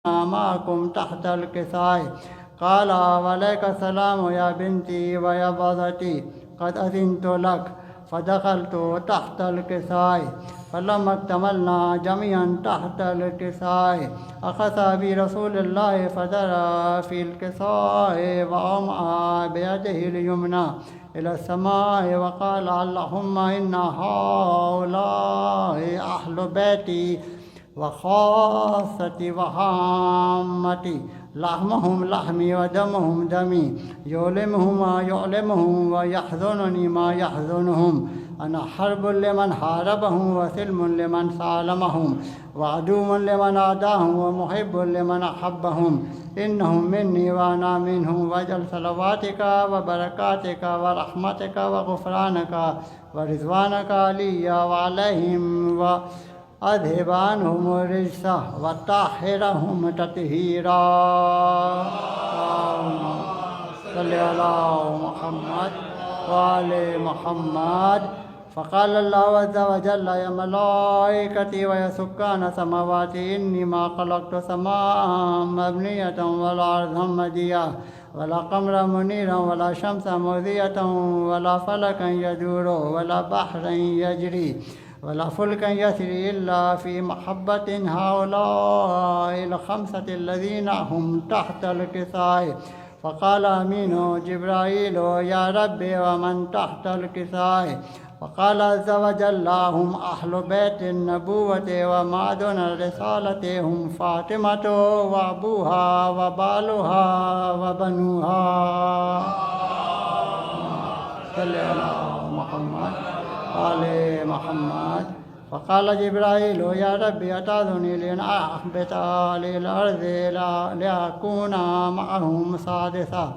معكم تحت الكساء. قال وعليك السلام يا بنتي ويا بضتي، قد أذنت لك. فدخلت تحت الكساء، فلما اكتملنا جميعا تحت الكساء أخذ برسول الله فدرى في الكساء وأومأ بيده اليمنى إلى السماء وقال اللهم إن هؤلاء أهل بيتي وخاصتي وهامتي، لحمهم لحمي ودمهم دمي، يؤلمهم ما يؤلمهم ويحزنني ما يحزنهم. أنا حرب لمن حاربهم وسلم لمن سالمهم وعدو لمن عاداهم ومحب لمن أحبهم. إنهم مني وأنا منهم، واجعل صلواتك وبركاتك ورحمتك وغفرانك ورضوانك علي وعليهم وأذهب عنهم الرجس وطهرهم تطهيرا. اللهم صل على محمد وآل محمد. فقال الله عز وجل يا ملائكتي ويا سكان سماواتي إني ما خلقت سماء مبنية ولا أرضا مدية ولا قمرا منيرا ولا شمسا مضية ولا فلكا يدور ولا بحرا يجري ولا فلكا يسري إلا في محبة هؤلاء الخمسة الذين هم تحت الكساء. فقال أمين جبرائيل يا ربي ومن تحت الكساء؟ فقال عز وجل هم أهل بيت النبوة ومعدن الرسالة، هم فاطمة وأبوها وبالها وبنوها. صل على محمد آل محمد. فقال جبرائيل يا ربي أتأذنني لأن أهبط للأرض لأكون معهم سادسا؟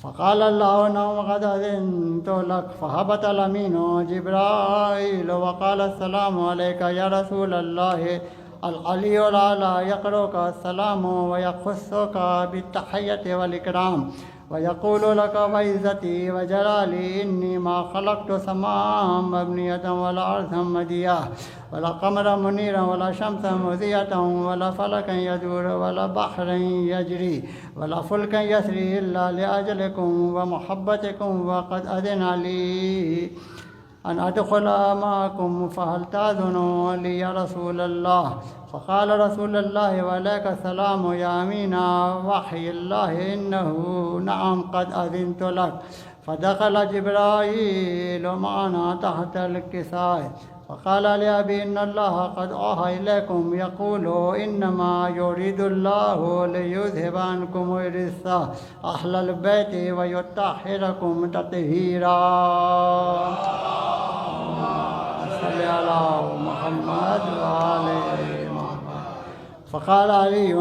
فقال الله نعم قد أذنت لك. فهبط الأمين جبرائيل وقال السلام عليك يا رسول الله. العلي الأعلى يقرأك السلام ويخصك بالتحية والإكرام ويقول لك وعزتي وجلالي إني ما خلقت سماء مبنية ولا أرضا مدية ولا قمرا منيرا ولا شمسا مضية ولا فلكا يدور ولا بحرا يجري ولا فلكا يسري إلا لأجلكم ومحبتكم، وقد أذن لي أن أدخل معكم فهل تأذنوا لي يا رسول الله؟ فقال رسول الله وعليك السلام يا أمين وحي الله إنه نعم قد أذنت لك. فدخل جبرائيل معنا تحت الكساء فقال لأبي إن الله قد أوحى إليكم يقول إنما يريد الله ليذهب عنكم الرجس أهل البيت ويطهركم تطهيرا. صل على محمد وآل محمد. فقال علي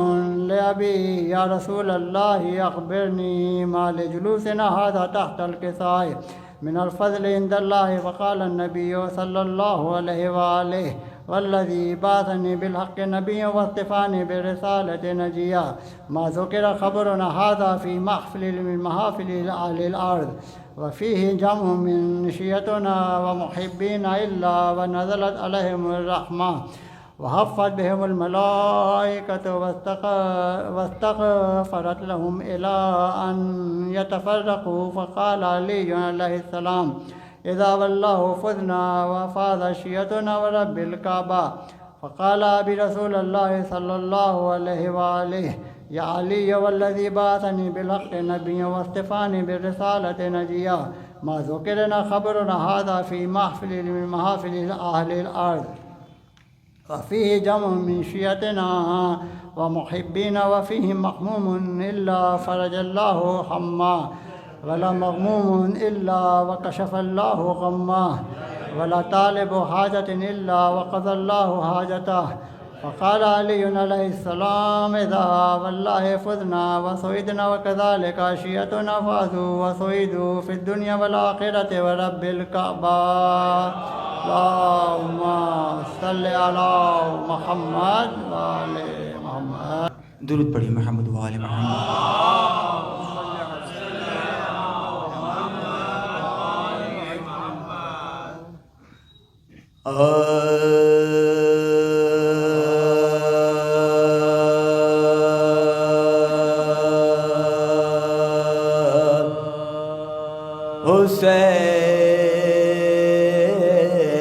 لأبي يا رسول الله أخبرني ما لجلوسنا هذا تحت الكساء من الفضل عند الله. فقال النبي صلى الله عليه وآله والذي بعثني بالحق نبيا واصطفاني بالرسالة نجيا ما ذكر خبرنا هذا في محفل من محافل أهل الأرض وفيه جمع من شيعتنا ومحبين إلا ونزلت عليهم الرحمة وحفت بهم الملائكة واستغفرت لهم إلى أن يتفرقوا. فقال علي عليه السلام إذا والله فزنا وفاز شيعتنا ورب الكعبة. فقال برسول الله صلى الله عليه وآله يا علي والذي بعثني بالحق نبيا واصطفاني بالرسالة نجيا ما ذكرنا خبرنا هذا في محفل من محافل أهل الأرض وفيه جمع من شيعتنا ومحبين وفيه مغموم إلا فرج الله حماه ولا مغموم إلا وكشف الله غماه ولا طالب حاجة إلا وقضى الله حاجته. فقال علي عليه السلام إذا والله فزنا وسعدنا وكذلك شيعتنا فازوا وسعدوا في الدنيا والآخرة ورب الكعبة. اللهم صل على محمد وآل محمد. درود پڑھی محمد وآل محمد.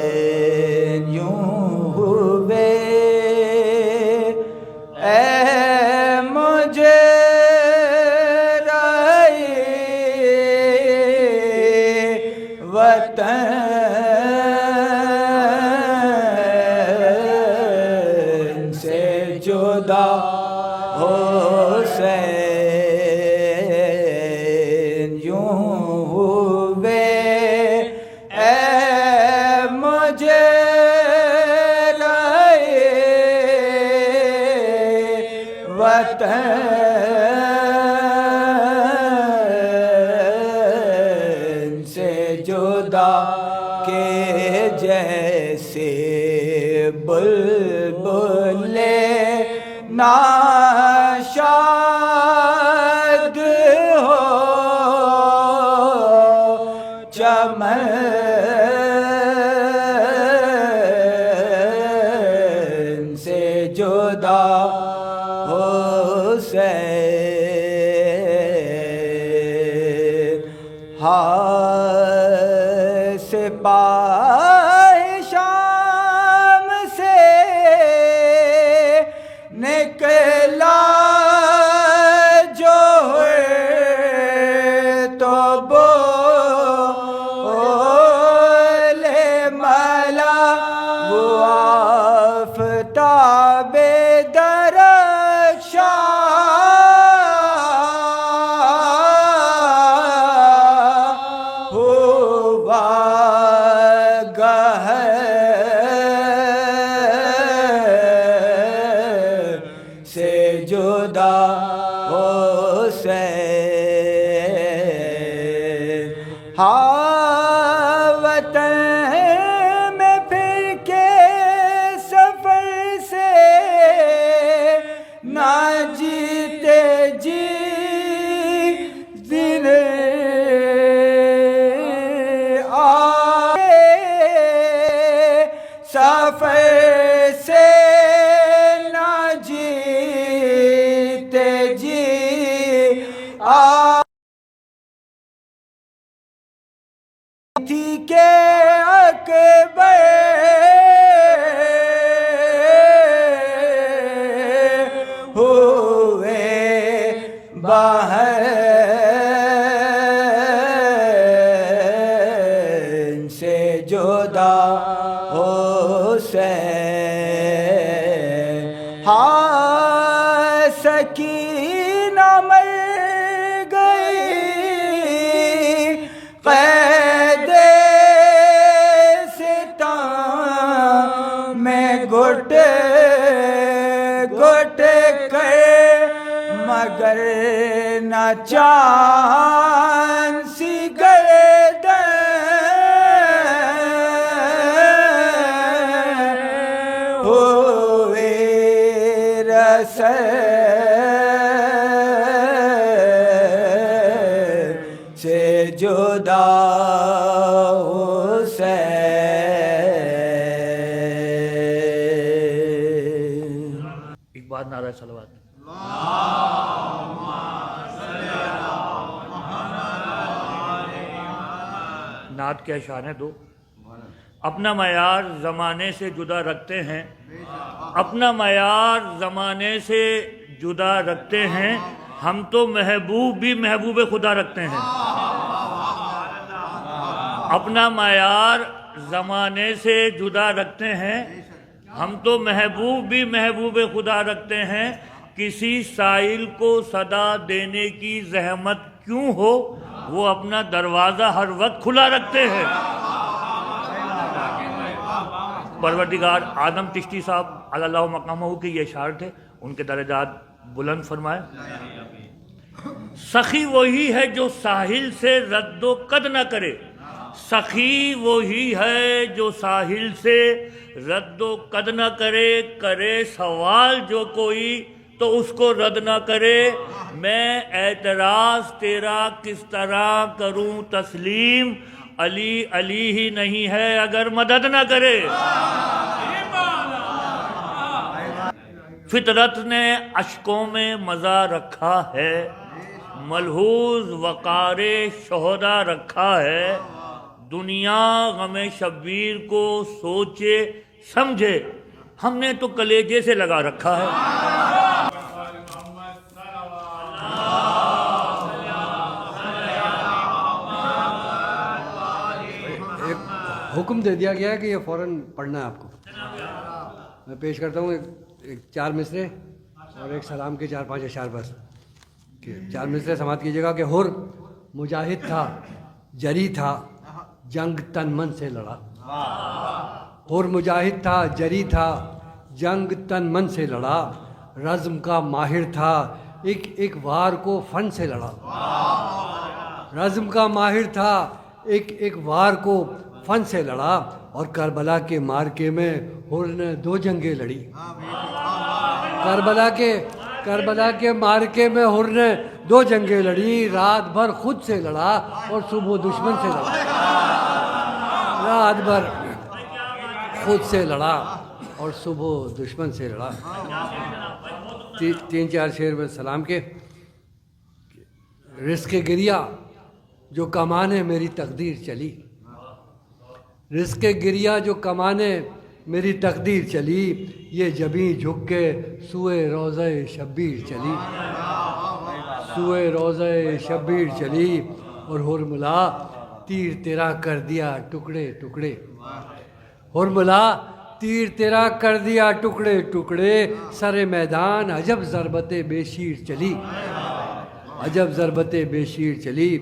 حسین یوں ہوئے اے مجھے رائے وطن سے جدا حسین یوں ہوئے اے مجھے رائے وطن سے جدا کہ جیسے بلبل ناشاد ہو چمن سے جدا حسین سپاہی شام سے نکلا جو ہے تو بولے ملا وہ آفتاب درخشاں ہوا گہر سے جدا حسین وطن میں پھر کے سفر سے نہ جیتے جی دن آئے سفر سے نہ جیتے جی تھی کہ اکبر ہوئے باہر سے جدا حسین سکینہ مر گئی قید ستم میں گھٹ گھٹ کر مگر نہ چاند سی گردن ہوئے رسل سے جدا حسین ایک بات نعرہ صلوات نعت کے اشعار ہیں دو اپنا معیار زمانے سے جدا رکھتے ہیں اپنا معیار زمانے سے جدا رکھتے ہیں ہم تو محبوب بھی محبوب خدا رکھتے ہیں اپنا معیار زمانے سے جدا رکھتے ہیں ہم تو محبوب بھی محبوب خدا رکھتے ہیں کسی سائل کو صدا دینے کی زحمت کیوں ہو وہ اپنا دروازہ ہر وقت کھلا رکھتے ہیں پروردگار آدم چشتی صاحب علی اللہ مقامہ کے یہ اشعار تھے ان کے درجات بلند فرمائے سخی وہی ہے جو ساحل سے رد و قد نہ کرے سخی وہی ہے جو ساحل سے رد و قد نہ کرے کرے سوال جو کوئی تو اس کو رد نہ کرے میں اعتراض تیرا کس طرح کروں تسلیم علی علی ہی نہیں ہے اگر مدد نہ کرے فطرت نے اشکوں میں مزہ رکھا ہے ملحوظ وقار شہدا رکھا ہے، دنیا غم شبیر کو سوچے سمجھے، ہم نے تو کلیجے سے لگا رکھا ہے۔ ایک حکم دے دیا گیا ہے کہ یہ فوراً پڑھنا ہے آپ کو۔ میں پیش کرتا ہوں ایک 4 مصرے اور ایک سلام کے 4-5 اشعار بس۔ کہ 4 مصرے سماعت کیجیے گا کہ حر مجاہد تھا، جری تھا، جنگ تن من سے لڑا۔ حر مجاہد تھا، جری تھا، جنگ تن من سے لڑا، رزم کا ماہر تھا، ایک وار کو فن سے لڑا۔ رزم کا ماہر تھا، ایک وار کو فن سے لڑا، اور کربلا کے مارکے میں حر نے 2 جنگیں لڑی۔ کربلا کے مارکے میں حر نے 2 جنگیں لڑی، رات بھر خود سے لڑا اور صبح دشمن سے لڑا۔ رات بھر خود سے لڑا اور صبح دشمن سے لڑا۔ 3-4 شعر میں سلام کے۔ رزق گریا جو کمانے میری تقدیر چلی، رزق گریا جو کمانے میری تقدیر چلی، یہ جبیں جھک کے سوئے روضہ شبیر چلی، سوئے روضہ شبیر چلی، اور حرملا تیر تیرا کر دیا ٹکڑے ٹکڑے۔ حرملا تیر تیرا کر دیا ٹکڑے ٹکڑے، سر میدان عجب ضربت بے شیر چلی، عجب ضربت بے شیر چلی،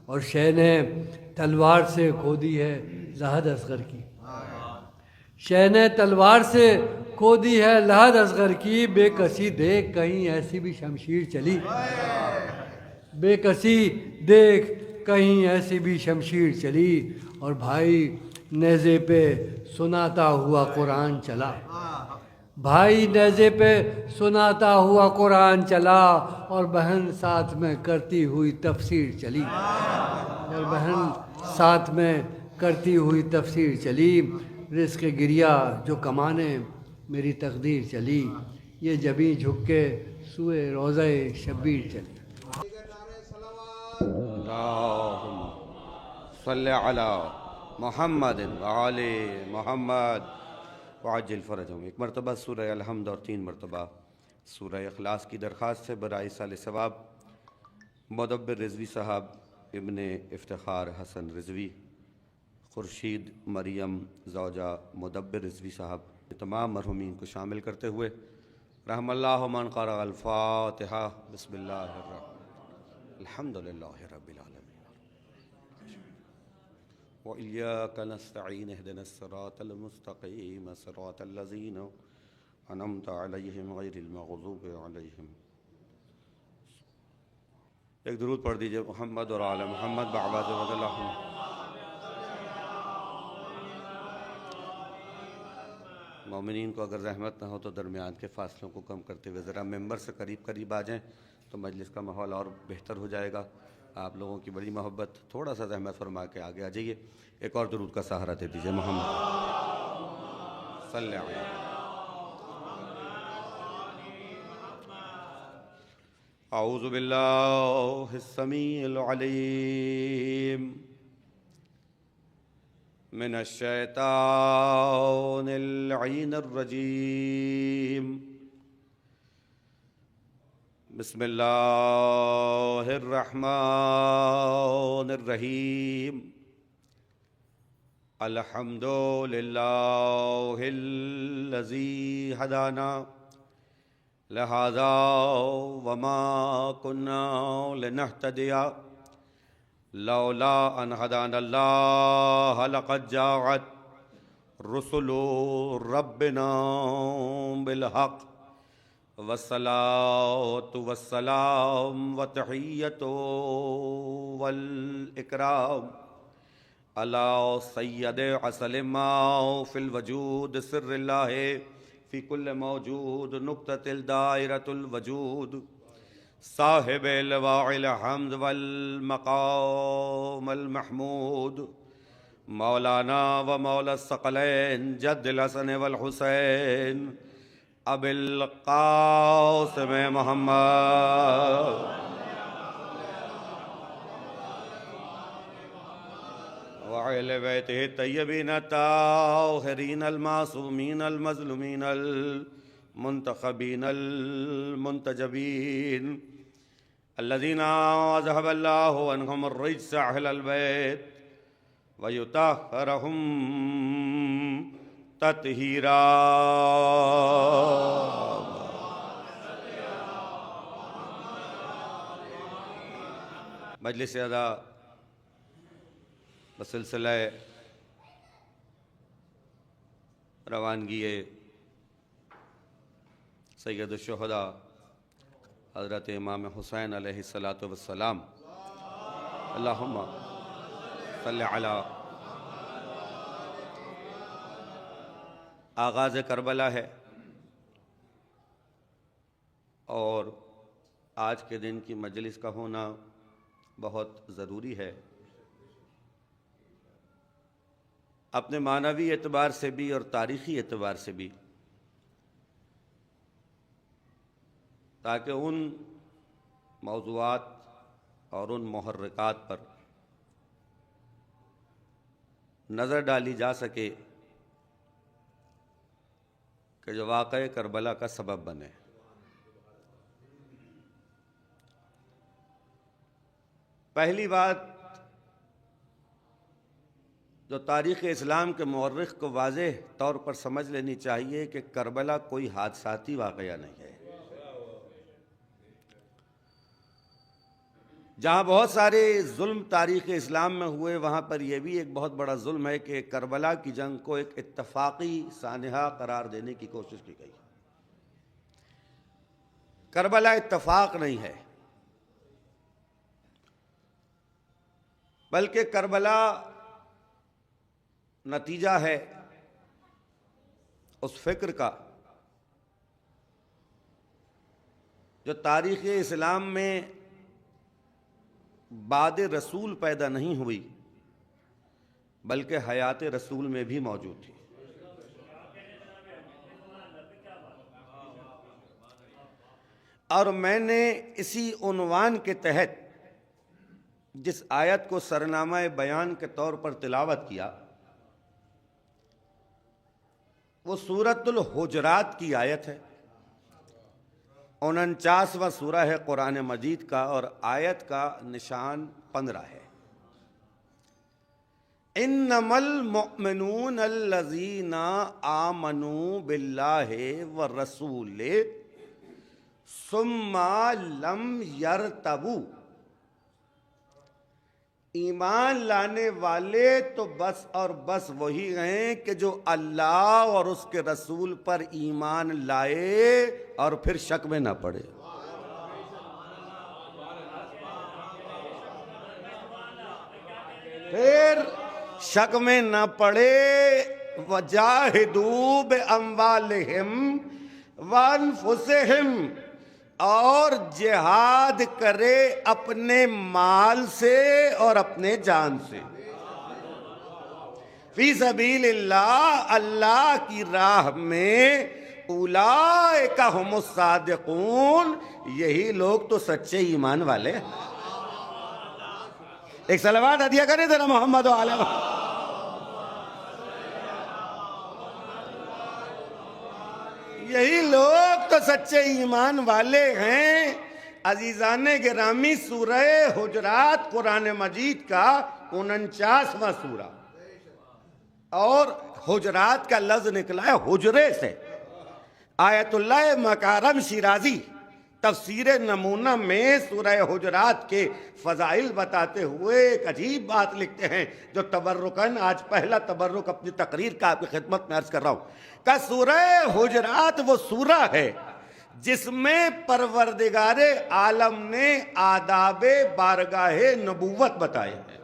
اور شہ نے تلوار سے کھو دی ہے لحد اصغر کی، شہ نے تلوار سے کھو دی ہے لحد اصغر کی، بے کسی دیکھ کہیں ایسی بھی شمشیر چلی، بے کسی دیکھ کہیں ایسی بھی شمشیر چلی، اور بھائی نیزے پہ سناتا ہوا قرآن چلا، بھائی نیزے پہ سناتا ہوا قرآن چلا، اور بہن ساتھ میں کرتی ہوئی تفسیر چلی، اور بہن ساتھ میں کرتی ہوئی تفسیر چلی، رزق گریا جو کمانے میری تقدیر چلی، یہ جبیں جھک کے سوئے روضہ شبیر چلی۔ اللہم صلی علی محمد وآل محمد وعجل فرجہم۔ ایک مرتبہ سورہ الحمد اور 3 مرتبہ سورہ اخلاص کی درخواست سے برائے سال ثواب مدبر رضوی صاحب، ابن افتخار حسن رضوی، خورشید مریم زوجہ مدبر رضوی صاحب، تمام مرحومین کو شامل کرتے ہوئے رحم اللہ من قرأ الفاتحہ۔ بسم اللہ الرحمن الحمدللہ رب العالمین وإياك نستعين اهدنا الصراط المستقيم صراط الذين أنعمت عليهم غير المغضوب عليهم۔ ایک درود پڑھ دیجئے محمد اور آل محمد بعباد رضی اللہ عنہ۔ مومنین کو اگر رحمت نہ ہو تو درمیان کے فاصلوں کو کم کرتے ہوئے ذرا ممبر سے قریب آ جائیں تو مجلس کا ماحول اور بہتر ہو جائے گا۔ آپ لوگوں کی بڑی محبت، تھوڑا سا زحمت فرما کے آگے آ جائیے۔ ایک اور درود کا سہارا دے دیجئے محمد صلی اللہ علیہ وسلم۔ اعوذ باللہ السمیع العلیم من الشیطان اللعین الرجیم، بسم اللہ الرحمن الرحیم، الحمد للہ الذی ہدانا لہذا وما كنا لنهتدي لولا ان هدانا اللہ، لقد جاءت رسل ربنا بالحق، والصلاة والسلام والتحیۃ والاکرام علی سید اصل ما فی الوجود، سر اللہ فی کل موجود، نقطۃ الدائرۃ الوجود، صاحب لواء الحمد والمقام المحمود، مولانا و مولا الثقلین جد الحسن والحسین، ابی القاسم محمد وأهل بيته الطيبين الطاهرين المعصومين المظلومين المنتخبين المنتجبين الذين أذهب الله عنهم الرجس أهل البيت ويطهرهم تطهيرا. مجلس ادا بسلسلہ روانگی سید الشہداء حضرت امام حسین علیہ السلام اللہم صلی علی آغاز کربلا ہے، اور آج کے دن کی مجلس کا ہونا بہت ضروری ہے، اپنے معنوی اعتبار سے بھی اور تاریخی اعتبار سے بھی، تاکہ ان موضوعات اور ان محرکات پر نظر ڈالی جا سکے کہ جو واقعہ کربلا کا سبب بنے۔ پہلی بات جو تاریخ اسلام کے مورخ کو واضح طور پر سمجھ لینی چاہیے کہ کربلا کوئی حادثاتی واقعہ نہیں ہے۔ جہاں بہت سارے ظلم تاریخ اسلام میں ہوئے، وہاں پر یہ بھی ایک بہت بڑا ظلم ہے کہ کربلا کی جنگ کو ایک اتفاقی سانحہ قرار دینے کی کوشش کی گئی۔ کربلا اتفاق نہیں ہے، بلکہ کربلا نتیجہ ہے اس فکر کا جو تاریخ اسلام میں بعد رسول پیدا نہیں ہوئی، بلکہ حیات رسول میں بھی موجود تھی۔ اور میں نے اسی عنوان کے تحت جس آیت کو سرنامہ بیان کے طور پر تلاوت کیا، وہ سورۃ الحجرات کی آیت ہے، 49واں سورہ ہے قرآن مجید کا، اور آیت کا نشان 15 ہے۔ انما المؤمنون الذین آمنوا باللہ والرسول ثم لم یرتبوا، ایمان لانے والے تو بس اور بس وہی ہیں کہ جو اللہ اور اس کے رسول پر ایمان لائے اور پھر شک میں نہ پڑے۔ پھر شک میں نہ پڑے، وَجَاهِدُوا بِأَمْوَالِهِمْ وَأَنفُسِهِمْ، اور جہاد کرے اپنے مال سے اور اپنے جان سے، فی سبیل اللہ، اللہ کی راہ میں، اولئک ھم الصادقون، یہی لوگ تو سچے ایمان والے ہیں۔ ایک صلوات ہدیہ کریں ذرا محمد و آل محمد۔ یہی لوگ تو سچے ایمان والے ہیں۔ عزیزان گرامی، سورہ حجرات قرآن مجید کا 49واں سورہ، اور حجرات کا لفظ نکلا ہے حجرے سے۔ آیت اللہ مکارم شیرازی تفسیر نمونہ میں سورہ حجرات کے فضائل بتاتے ہوئے ایک عجیب بات لکھتے ہیں، جو تبرکاً آج پہلا تبرک اپنی تقریر کا آپ کی خدمت میں عرض کر رہا ہوں، کہ سورہ حجرات وہ سورہ ہے جس میں پروردگار عالم نے آداب بارگاہ نبوت بتائے ہیں،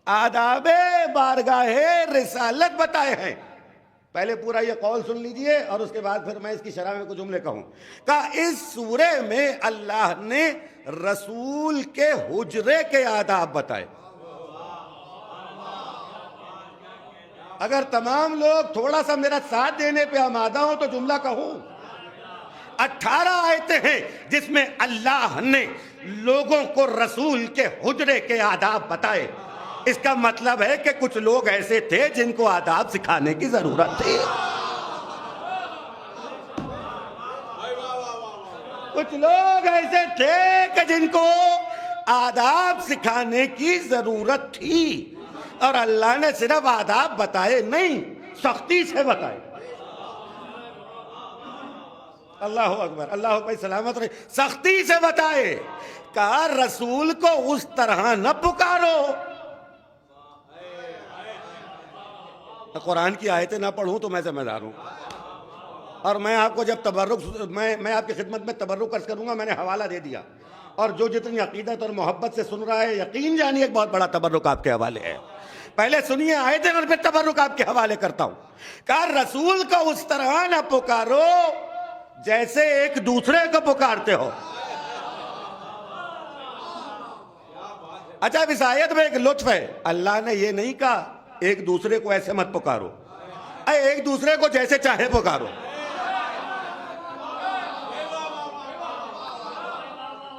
آداب بارگاہ رسالت بتائے ہیں۔ پہلے پورا یہ قول سن لیجئے اور اس کے بعد پھر میں اس کی شرح میں کچھ جملے کہوں۔ کہ اس سورے میں اللہ نے رسول کے حجرے کے آداب بتائے۔ اگر تمام لوگ تھوڑا سا میرا ساتھ دینے پہ آمادہ ہوں تو جملہ کہوں۔ 18 آیتیں ہیں جس میں اللہ نے لوگوں کو رسول کے حجرے کے آداب بتائے. اس کا مطلب ہے کہ کچھ لوگ ایسے تھے جن کو آداب سکھانے کی ضرورت تھی. کچھ لوگ ایسے تھے کہ جن کو آداب سکھانے کی ضرورت تھی، اور اللہ نے صرف آداب بتائے نہیں، سختی سے بتائے. اللہ اکبر، اللہ اکبر، سلامت رہے. سختی سے بتائے. کہا رسول کو اس طرح نہ پکارو. قرآن کی آیتیں نہ پڑھوں تو میں ذمہ دار ہوں. اور میں آپ کو جب تبرک میں آپ کی خدمت میں تبرک عرض کروں گا. میں نے حوالہ دے دیا، اور جو جتنی عقیدت اور محبت سے سن رہا ہے یقین جانیے ایک بہت بڑا تبرک آپ کے حوالے ہے. پہلے سنیے آیتیں اور پھر تبرک آپ کے حوالے کرتا ہوں. کہا رسول کو اس طرح نہ پکارو جیسے ایک دوسرے کو پکارتے ہو. اچھا اب اس آیت میں ایک لطف ہے. اللہ نے یہ نہیں کہا ایک دوسرے کو ایسے مت پکارو، ایک دوسرے کو جیسے چاہے پکارو.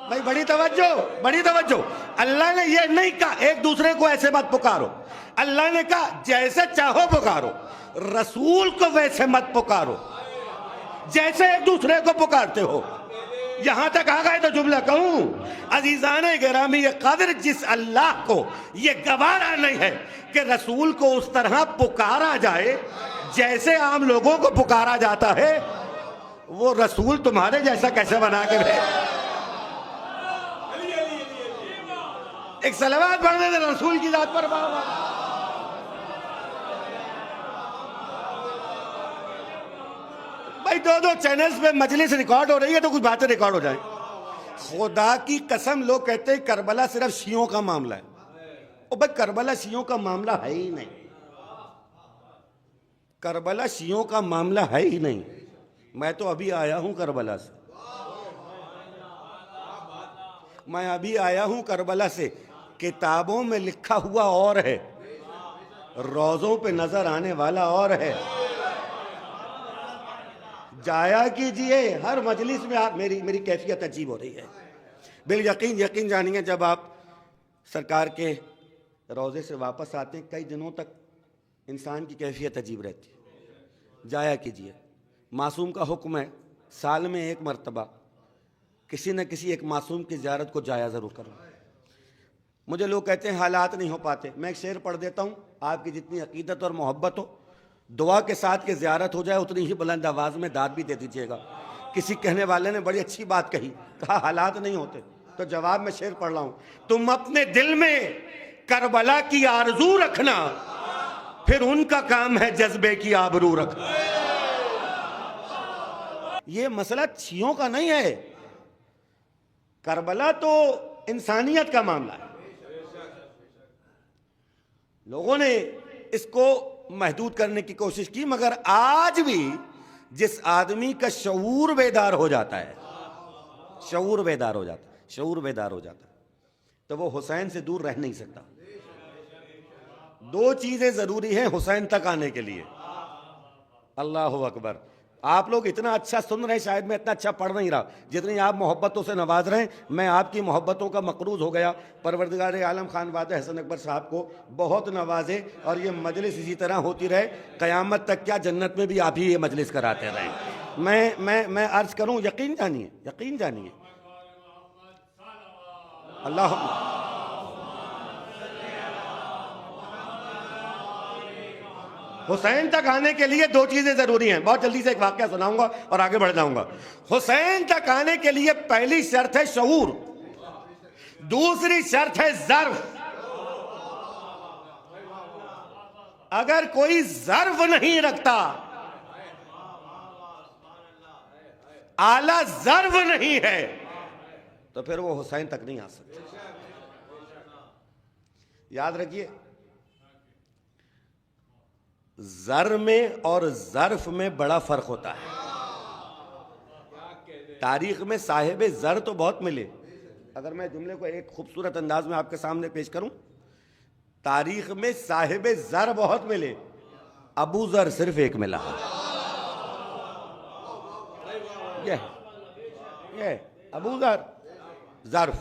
بھائی بڑی توجہ. اللہ نے یہ نہیں کہا ایک دوسرے کو ایسے مت پکارو. اللہ نے کہا جیسے چاہو پکارو. رسول کو ویسے مت پکارو جیسے ایک دوسرے کو پکارتے ہو. یہاں تک آ گئے تو جملہ کہوں. عزیزان گرامی قدر، جس اللہ کو یہ گوارا نہیں ہے کہ رسول کو اس طرح پکارا جائے جیسے عام لوگوں کو پکارا جاتا ہے، وہ رسول تمہارے جیسا کیسے بنا کے بھیجے؟ ایک صلوات پڑھنے دے رسول کی ذات پر. بھائی دو چینلز پہ مجلس ریکارڈ ہو رہی ہے تو کچھ باتیں ریکارڈ ہو جائیں. خدا کی قسم لوگ کہتے ہیں کربلا صرف شیعوں کا معاملہ ہے. او بھائی کربلا شیعوں کا معاملہ ہے ہی نہیں. کربلا شیعوں کا معاملہ ہے ہی نہیں. میں تو ابھی آیا ہوں کربلا سے. کربلا سے. کتابوں میں لکھا ہوا اور ہے، روزوں پہ نظر آنے والا اور ہے. جایا کیجئے ہر مجلس میں. آپ میری کیفیت عجیب ہو رہی ہے. یقین جانیے جب آپ سرکار کے روزے سے واپس آتے ہیں کئی دنوں تک انسان کی کیفیت عجیب رہتی ہے. جایا کیجئے. معصوم کا حکم ہے سال میں ایک مرتبہ کسی نہ کسی ایک معصوم کی زیارت کو جایا ضرور کرو. مجھے لوگ کہتے ہیں حالات نہیں ہو پاتے. میں ایک شعر پڑھ دیتا ہوں. آپ کی جتنی عقیدت اور محبت ہو، دعا کے ساتھ کہ زیارت ہو جائے اتنی ہی بلند آواز میں داد بھی دے دیجیے گا. کسی کہنے والے نے بڑی اچھی بات کہی، کہا حالات نہیں ہوتے، تو جواب میں شعر پڑھ رہا ہوں. تم اپنے دل میں کربلا کی آرزو رکھنا، پھر ان کا کام ہے جذبے کی آبرو رکھنا. یہ مسئلہ شیعوں کا نہیں ہے. کربلا تو انسانیت کا معاملہ ہے. لوگوں نے اس کو محدود کرنے کی کوشش کی، مگر آج بھی جس آدمی کا شعور بیدار ہو جاتا ہے تو وہ حسین سے دور رہ نہیں سکتا. دو چیزیں ضروری ہیں حسین تک آنے کے لیے. اللہ اکبر. آپ لوگ اتنا اچھا سن رہے ہیں، شاید میں اتنا اچھا پڑھ نہیں رہا جتنی آپ محبتوں سے نواز رہے ہیں. میں آپ کی محبتوں کا مقروض ہو گیا. پروردگار عالم خان وعدہ حسن اکبر صاحب کو بہت نوازے، اور یہ مجلس اسی طرح ہوتی رہے قیامت تک. کیا جنت میں بھی آپ ہی یہ مجلس کراتے رہیں. میں عرض کروں، یقین جانیے اللہ. حسین تک آنے کے لیے دو چیزیں ضروری ہیں. بہت جلدی سے ایک واقعہ سناؤں گا اور آگے بڑھ جاؤں گا. حسین تک آنے کے لیے پہلی شرط ہے شعور، دوسری شرط ہے ظرف. اگر کوئی ظرف نہیں رکھتا، اعلی ظرف نہیں ہے، تو پھر وہ حسین تک نہیں آ سکتا. یاد رکھیے، زر میں اور ظرف میں بڑا فرق ہوتا ہے. تاریخ میں صاحب زر تو بہت ملے. اگر میں جملے کو ایک خوبصورت انداز میں آپ کے سامنے پیش کروں، تاریخ میں صاحب زر بہت ملے، ابو ذر صرف ایک ملا. یہ ابو ذر ظرف.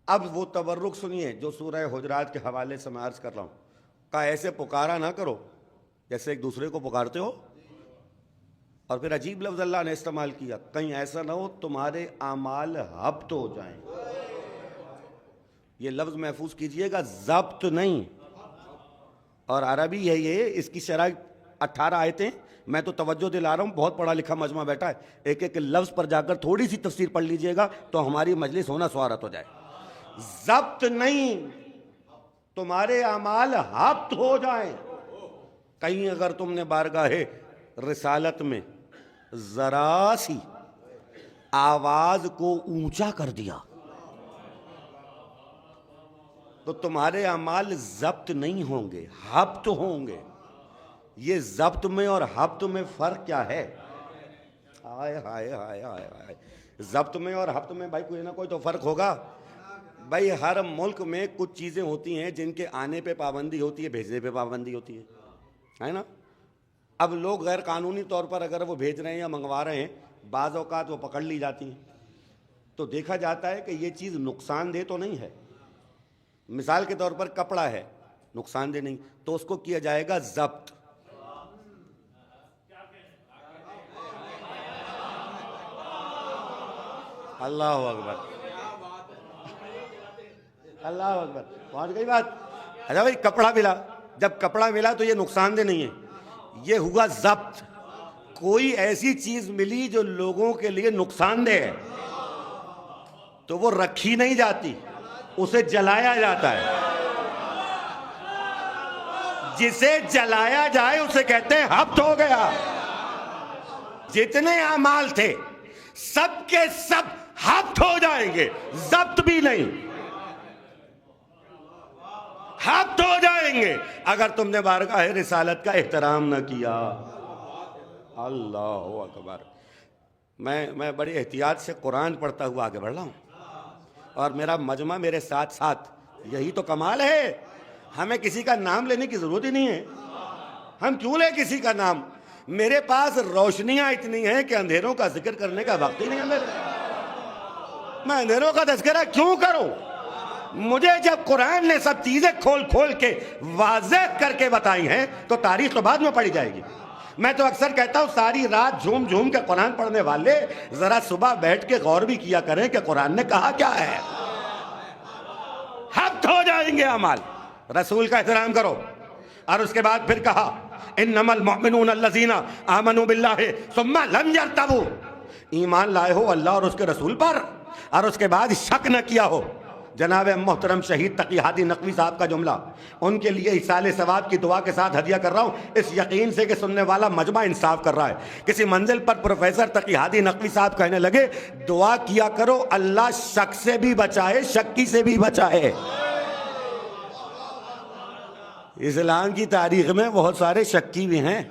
اب وہ تبرک سنیے جو سورہ حجرات کے حوالے سے میں عرض کر رہا ہوں. کہا ایسے پکارا نہ کرو جیسے ایک دوسرے کو پکارتے ہو. اور پھر عجیب لفظ اللہ نے استعمال کیا, کہیں ایسا نہ ہو تمہارے اعمال ہبط ہو جائیں. یہ لفظ محفوظ کیجئے گا, ضبط نہیں. اور عربی ہے یہ, اس کی شرح 18 آیتیں. میں تو توجہ دلا رہا ہوں, بہت پڑھا لکھا مجمع بیٹھا ہے, ایک ایک لفظ پر جا کر تھوڑی سی تفسیر پڑھ لیجئے گا تو ہماری مجلس ہونا سوارت ہو جائے. ضبط نہیں, تمہارے اعمال ہبط ہو جائیں. کہیں اگر تم نے بارگاہ رسالت میں ذرا سی آواز کو اونچا کر دیا تو تمہارے اعمال ضبط نہیں ہوں گے, ہبط ہوں گے. یہ ضبط میں اور ہبط میں فرق کیا ہے؟ ہائے ہائے ہائے ہائے ہائے. ضبط میں اور ہبط میں بھائی کوئی نہ کوئی تو فرق ہوگا. بھائی ہر ملک میں کچھ چیزیں ہوتی ہیں جن کے آنے پہ پابندی ہوتی ہے, بھیجنے پہ پابندی ہوتی ہے نا. اب لوگ غیر قانونی طور پر اگر وہ بھیج رہے ہیں یا منگوا رہے ہیں, بعض اوقات وہ پکڑ لی جاتی ہیں تو دیکھا جاتا ہے کہ یہ چیز نقصان دہ تو نہیں ہے. مثال کے طور پر کپڑا ہے, نقصان دہ نہیں, تو اس کو کیا جائے گا ضبط. اللہ اکبر, اللہ اکبر, پہنچ گئی بات. اچھا بھائی کپڑا ملا, جب کپڑا ملا تو یہ نقصان دہ نہیں ہے, یہ ہوا ضبط. کوئی ایسی چیز ملی جو لوگوں کے لیے نقصان دہ ہے تو وہ رکھی نہیں جاتی, اسے جلایا جاتا ہے. جسے جلایا جائے اسے کہتے ہیں ہبط ہو گیا. جتنے اعمال تھے سب کے سب ہبط ہو جائیں گے, ضبط بھی نہیں, ہبط ہو جائیں گے اگر تم نے بارگاہ رسالت کا احترام نہ کیا. اللہ اکبر. میں بڑی احتیاط سے قرآن پڑھتا ہوا آگے بڑھ رہا ہوں اور میرا مجمع میرے ساتھ ساتھ. یہی تو کمال ہے, ہمیں کسی کا نام لینے کی ضرورت ہی نہیں ہے. ہم کیوں لیں کسی کا نام؟ میرے پاس روشنیاں اتنی ہیں کہ اندھیروں کا ذکر کرنے کا وقت ہی نہیں ہے میرے. میں اندھیروں کا تذکرہ کیوں کروں؟ مجھے جب قرآن نے سب چیزیں کھول کھول کے واضح کر کے بتائی ہیں تو تاریخ تو بعد میں پڑھی جائے گی. میں تو اکثر کہتا ہوں ساری رات جھوم جھوم کے قرآن پڑھنے والے ذرا صبح بیٹھ کے غور بھی کیا کریں کہ قرآن نے کہا کیا ہے. ہبط ہو جائیں گے اعمال. رسول کا احترام کرو. اور اس کے بعد پھر کہا انما المؤمنون الذین آمنوا باللہ ثم لم یرتابوا. ایمان لائے ہو اللہ اور اس کے رسول پر اور اس کے بعد شک نہ کیا ہو. جناب محترم شہید تقی ہادی نقوی صاحب کا جملہ, ان کے لیے ایصال ثواب کی دعا کے ساتھ ہدیہ کر رہا ہوں, اس یقین سے کہ سننے والا مجمع انصاف کر رہا ہے. کسی منزل پر پروفیسر تقی ہادی نقوی صاحب کہنے لگے دعا کیا کرو اللہ شک سے بھی بچائے, شکی سے بھی بچائے. اسلام کی تاریخ میں بہت سارے شکی بھی ہیں,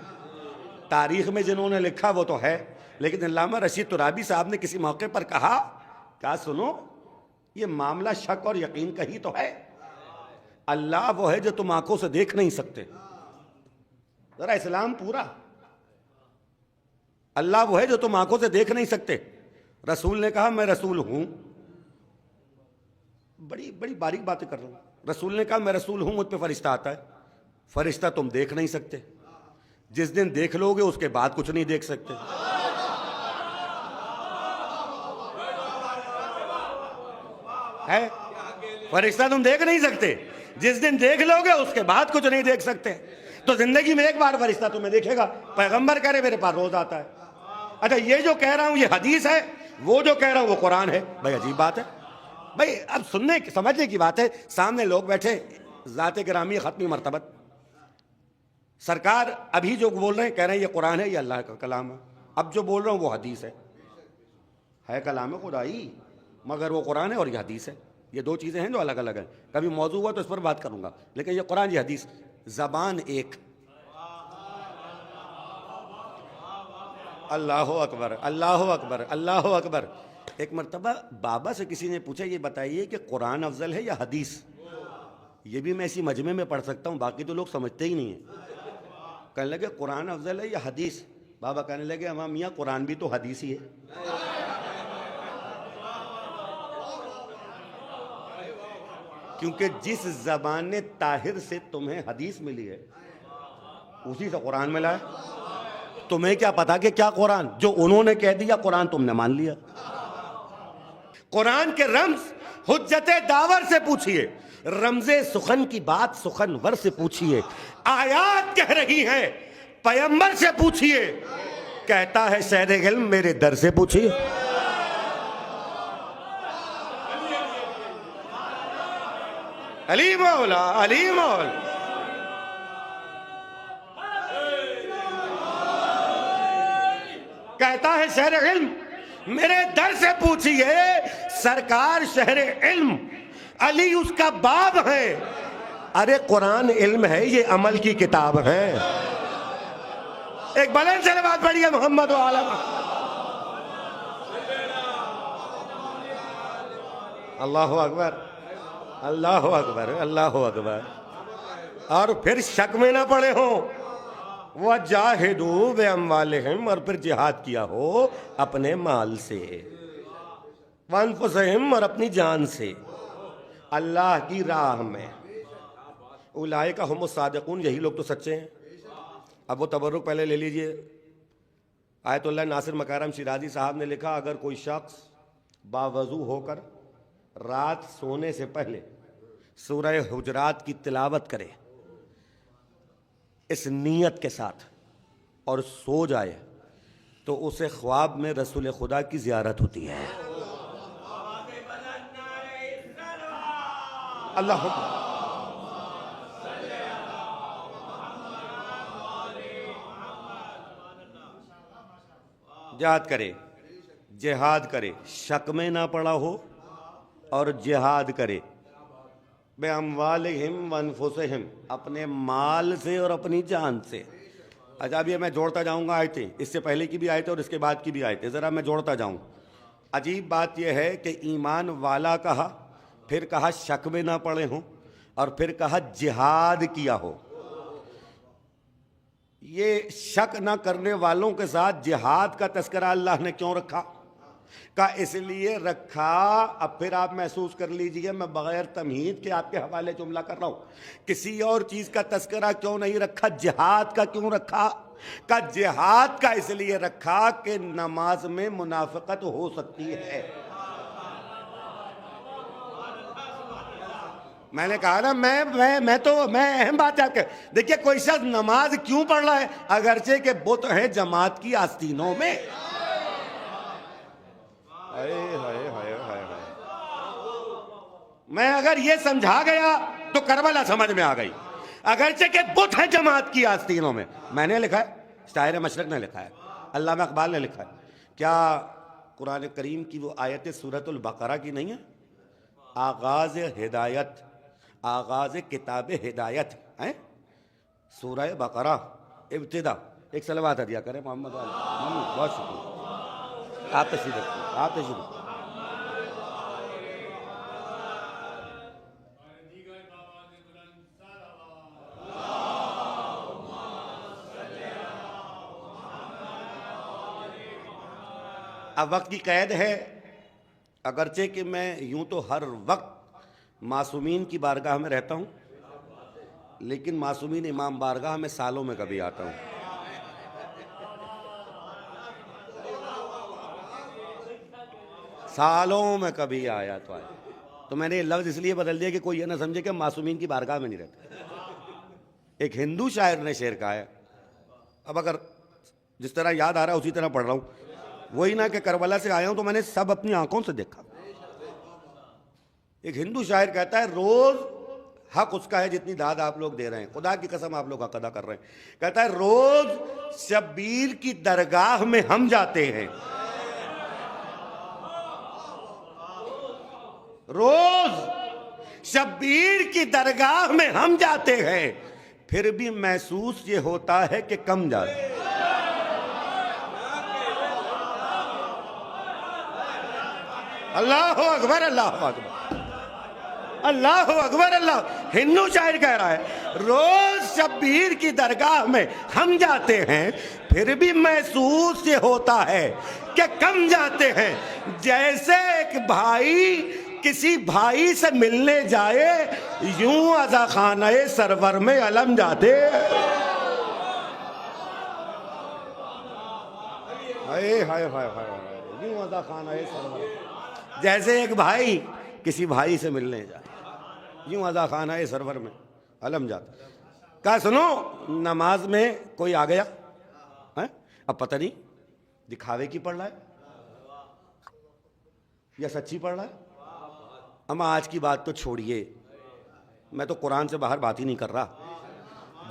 تاریخ میں جنہوں نے لکھا وہ تو ہے, لیکن علامہ رشید ترابی صاحب نے کسی موقع پر کہا کیا سنو یہ معاملہ شک اور یقین کا ہی تو ہے. اللہ وہ ہے جو تم آنکھوں سے دیکھ نہیں سکتے. ذرا اسلام پورا. اللہ وہ ہے جو تم آنکھوں سے دیکھ نہیں سکتے. رسول نے کہا میں رسول ہوں. بڑی بڑی باریک باتیں کر رہا ہوں. رسول نے کہا میں رسول ہوں, مجھ پہ فرشتہ آتا ہے. فرشتہ تم دیکھ نہیں سکتے, جس دن دیکھ لو گے اس کے بعد کچھ نہیں دیکھ سکتے. ہے فرشتہ تم دیکھ نہیں سکتے, جس دن دیکھ لو گے اس کے بعد کچھ نہیں دیکھ سکتے. تو زندگی میں ایک بار فرشتہ تمہیں دیکھے گا. پیغمبر کہہ رہے میرے پاس روز آتا ہے. اچھا یہ جو کہہ رہا ہوں یہ حدیث ہے, وہ جو کہہ رہا ہوں وہ قرآن ہے. بھائی عجیب بات ہے. بھائی اب سننے سمجھنے کی بات ہے. سامنے لوگ بیٹھے ذات گرامی ختمی مرتبت سرکار ابھی جو بول رہے ہیں کہہ رہے ہیں یہ قرآن ہے, یہ اللہ کا کلام ہے. اب جو بول رہا ہوں وہ حدیث ہے کلام خدائی, مگر وہ قرآن ہے اور یہ حدیث ہے. یہ دو چیزیں ہیں جو الگ الگ ہیں. کبھی موضوع ہوا تو اس پر بات کروں گا, لیکن یہ قرآن یہ حدیث, زبان ایک. اللہ اکبر اللہ اکبر اللہ اکبر. ایک مرتبہ بابا سے کسی نے پوچھا یہ بتائیے کہ قرآن افضل ہے یا حدیث؟ یہ بھی میں اسی مجمع میں پڑھ سکتا ہوں, باقی تو لوگ سمجھتے ہی نہیں ہیں. کہنے لگے قرآن افضل ہے یا حدیث؟ بابا کہنے لگے امام میاں قرآن بھی تو حدیث ہی ہے. کیونکہ جس زبان طاہر سے تمہیں حدیث ملی ہے اسی سے قرآن ملا ہے. تمہیں کیا پتا کہ کیا قرآن، جو انہوں نے کہہ دیا قرآن تم نے مان لیا. قرآن کے رمز حجت داور سے پوچھئے، رمز سخن کی بات سخنور سے پوچھئے. آیات کہہ رہی ہیں پیغمبر سے پوچھئے، کہتا ہے شہر علم میرے در سے پوچھئے. علی مولا علی مولا. کہتا ہے شہر علم میرے در سے پوچھئے. سرکار شہر علم، علی اس کا باب ہے. ارے قرآن علم ہے، یہ عمل کی کتاب ہے. ایک بلند صلوات پڑھیے محمد و آل محمد. اللہ اکبر اللہ اکبر اللہ اکبر. اور پھر شک میں نہ پڑے ہوں. وَجَاهِدُوا بِأَمْوَالِهِمْ، اور پھر جہاد کیا ہو اپنے مال سے، وَأَنفُسِهِمْ، اور اپنی جان سے، اللہ کی راہ میں. اولئک هم الصادقون، یہی لوگ تو سچے ہیں. اب وہ تبرک پہلے لے لیجئے. آیت اللہ ناصر مکارم شیرازی صاحب نے لکھا، اگر کوئی شخص باوضو ہو کر رات سونے سے پہلے سورہ حجرات کی تلاوت کرے اس نیت کے ساتھ اور سو جائے تو اسے خواب میں رسول خدا کی زیارت ہوتی ہے. اللہ جہاد کرے، جہاد کرے، شک میں نہ پڑا ہو اور جہاد کرے. بِأَمْوَالِهِمْ وَأَنفُسِهِمْ، اپنے مال سے اور اپنی جان سے. اچھا اب یہ میں جوڑتا جاؤں گا آیتیں، اس سے پہلے کی بھی آیتیں اور اس کے بعد کی بھی آیتیں، ذرا میں جوڑتا جاؤں. عجیب بات یہ ہے کہ ایمان والا کہا، پھر کہا شک میں نہ پڑے ہوں، اور پھر کہا جہاد کیا ہو. یہ شک نہ کرنے والوں کے ساتھ جہاد کا تذکرہ اللہ نے کیوں رکھا؟ کا اس لیے رکھا، اب پھر آپ محسوس کر لیجئے، میں بغیر تمہید کے آپ کے حوالے جملہ کر رہا ہوں. کسی اور چیز کا تذکرہ کیوں نہیں رکھا؟ جہاد کا کیوں رکھا؟ کا جہاد کا اس لیے رکھا کہ نماز میں منافقت ہو سکتی ہے. میں نے کہا نا میں اہم بات ہے. دیکھیے کوئی شخص نماز کیوں پڑھ رہا ہے؟ اگرچہ کہ بت ہیں جماعت کی آستینوں میں. میں اگر یہ سمجھا گیا تو کربلا سمجھ میں آ گئی. اگرچہ کہ بت ہے جماعت کی آستینوں میں. میں نے لکھا ہے، شاعر مشرق نے لکھا ہے، علامہ اقبال نے لکھا ہے. کیا قرآن کریم کی وہ آیت سورۃ البقرہ کی نہیں ہے؟ آغاز ہدایت، آغاز کتاب ہدایت ہے سورہ بقرہ ابتدا. ایک صلوات ہدیہ کریں محمد علی محمد. بہت شکریہ. آپ تشریف رکھیں، آپ تشریف رکھیں. اب وقت کی قید ہے، اگرچہ کہ میں یوں تو ہر وقت معصومین کی بارگاہ میں رہتا ہوں، لیکن معصومین امام بارگاہ میں سالوں میں کبھی آتا ہوں. سالوں میں کبھی آیا تو میں نے یہ لفظ اس لیے بدل دیا کہ کوئی یہ نہ سمجھے کہ معصومین کی بارگاہ میں نہیں رہتا. ایک ہندو شاعر نے شعر کہا ہے، اب اگر جس طرح یاد آ رہا ہے اسی طرح پڑھ رہا ہوں. وہی نہ کہ کربلا سے آیا ہوں تو میں نے سب اپنی آنکھوں سے دیکھا. ایک ہندو شاعر کہتا ہے، روز حق اس کا ہے جتنی داد آپ لوگ دے رہے ہیں، خدا کی قسم آپ لوگ حق ادا کر رہے ہیں. کہتا ہے روز شبیر کی درگاہ میں ہم جاتے ہیں، روز شبیر کی درگاہ میں ہم جاتے ہیں، پھر بھی محسوس یہ ہوتا ہے کہ کم جاتے ہیں. اللہ اکبر اللہ اکبر اللہ اکبر. اللہ ہندو شاعر کہہ رہا ہے، روز شبیر کی درگاہ میں ہم جاتے ہیں، پھر بھی محسوس یہ ہوتا ہے کہ کم جاتے ہیں. جیسے ایک بھائی کسی بھائی سے ملنے جائے یوں ازا خانہ سرور میں علم جاتے. یوں ازا خانہ سرور, جیسے ایک بھائی کسی بھائی سے ملنے جائے یوں ازا خانہ سرور میں علم جاتا. کہا سنو, نماز میں کوئی آ گیا, اب پتہ نہیں دکھاوے کی پڑھ رہا ہے یا سچی پڑھ رہا ہے. اما آج کی بات تو چھوڑیے, میں تو قرآن سے باہر بات ہی نہیں کر رہا.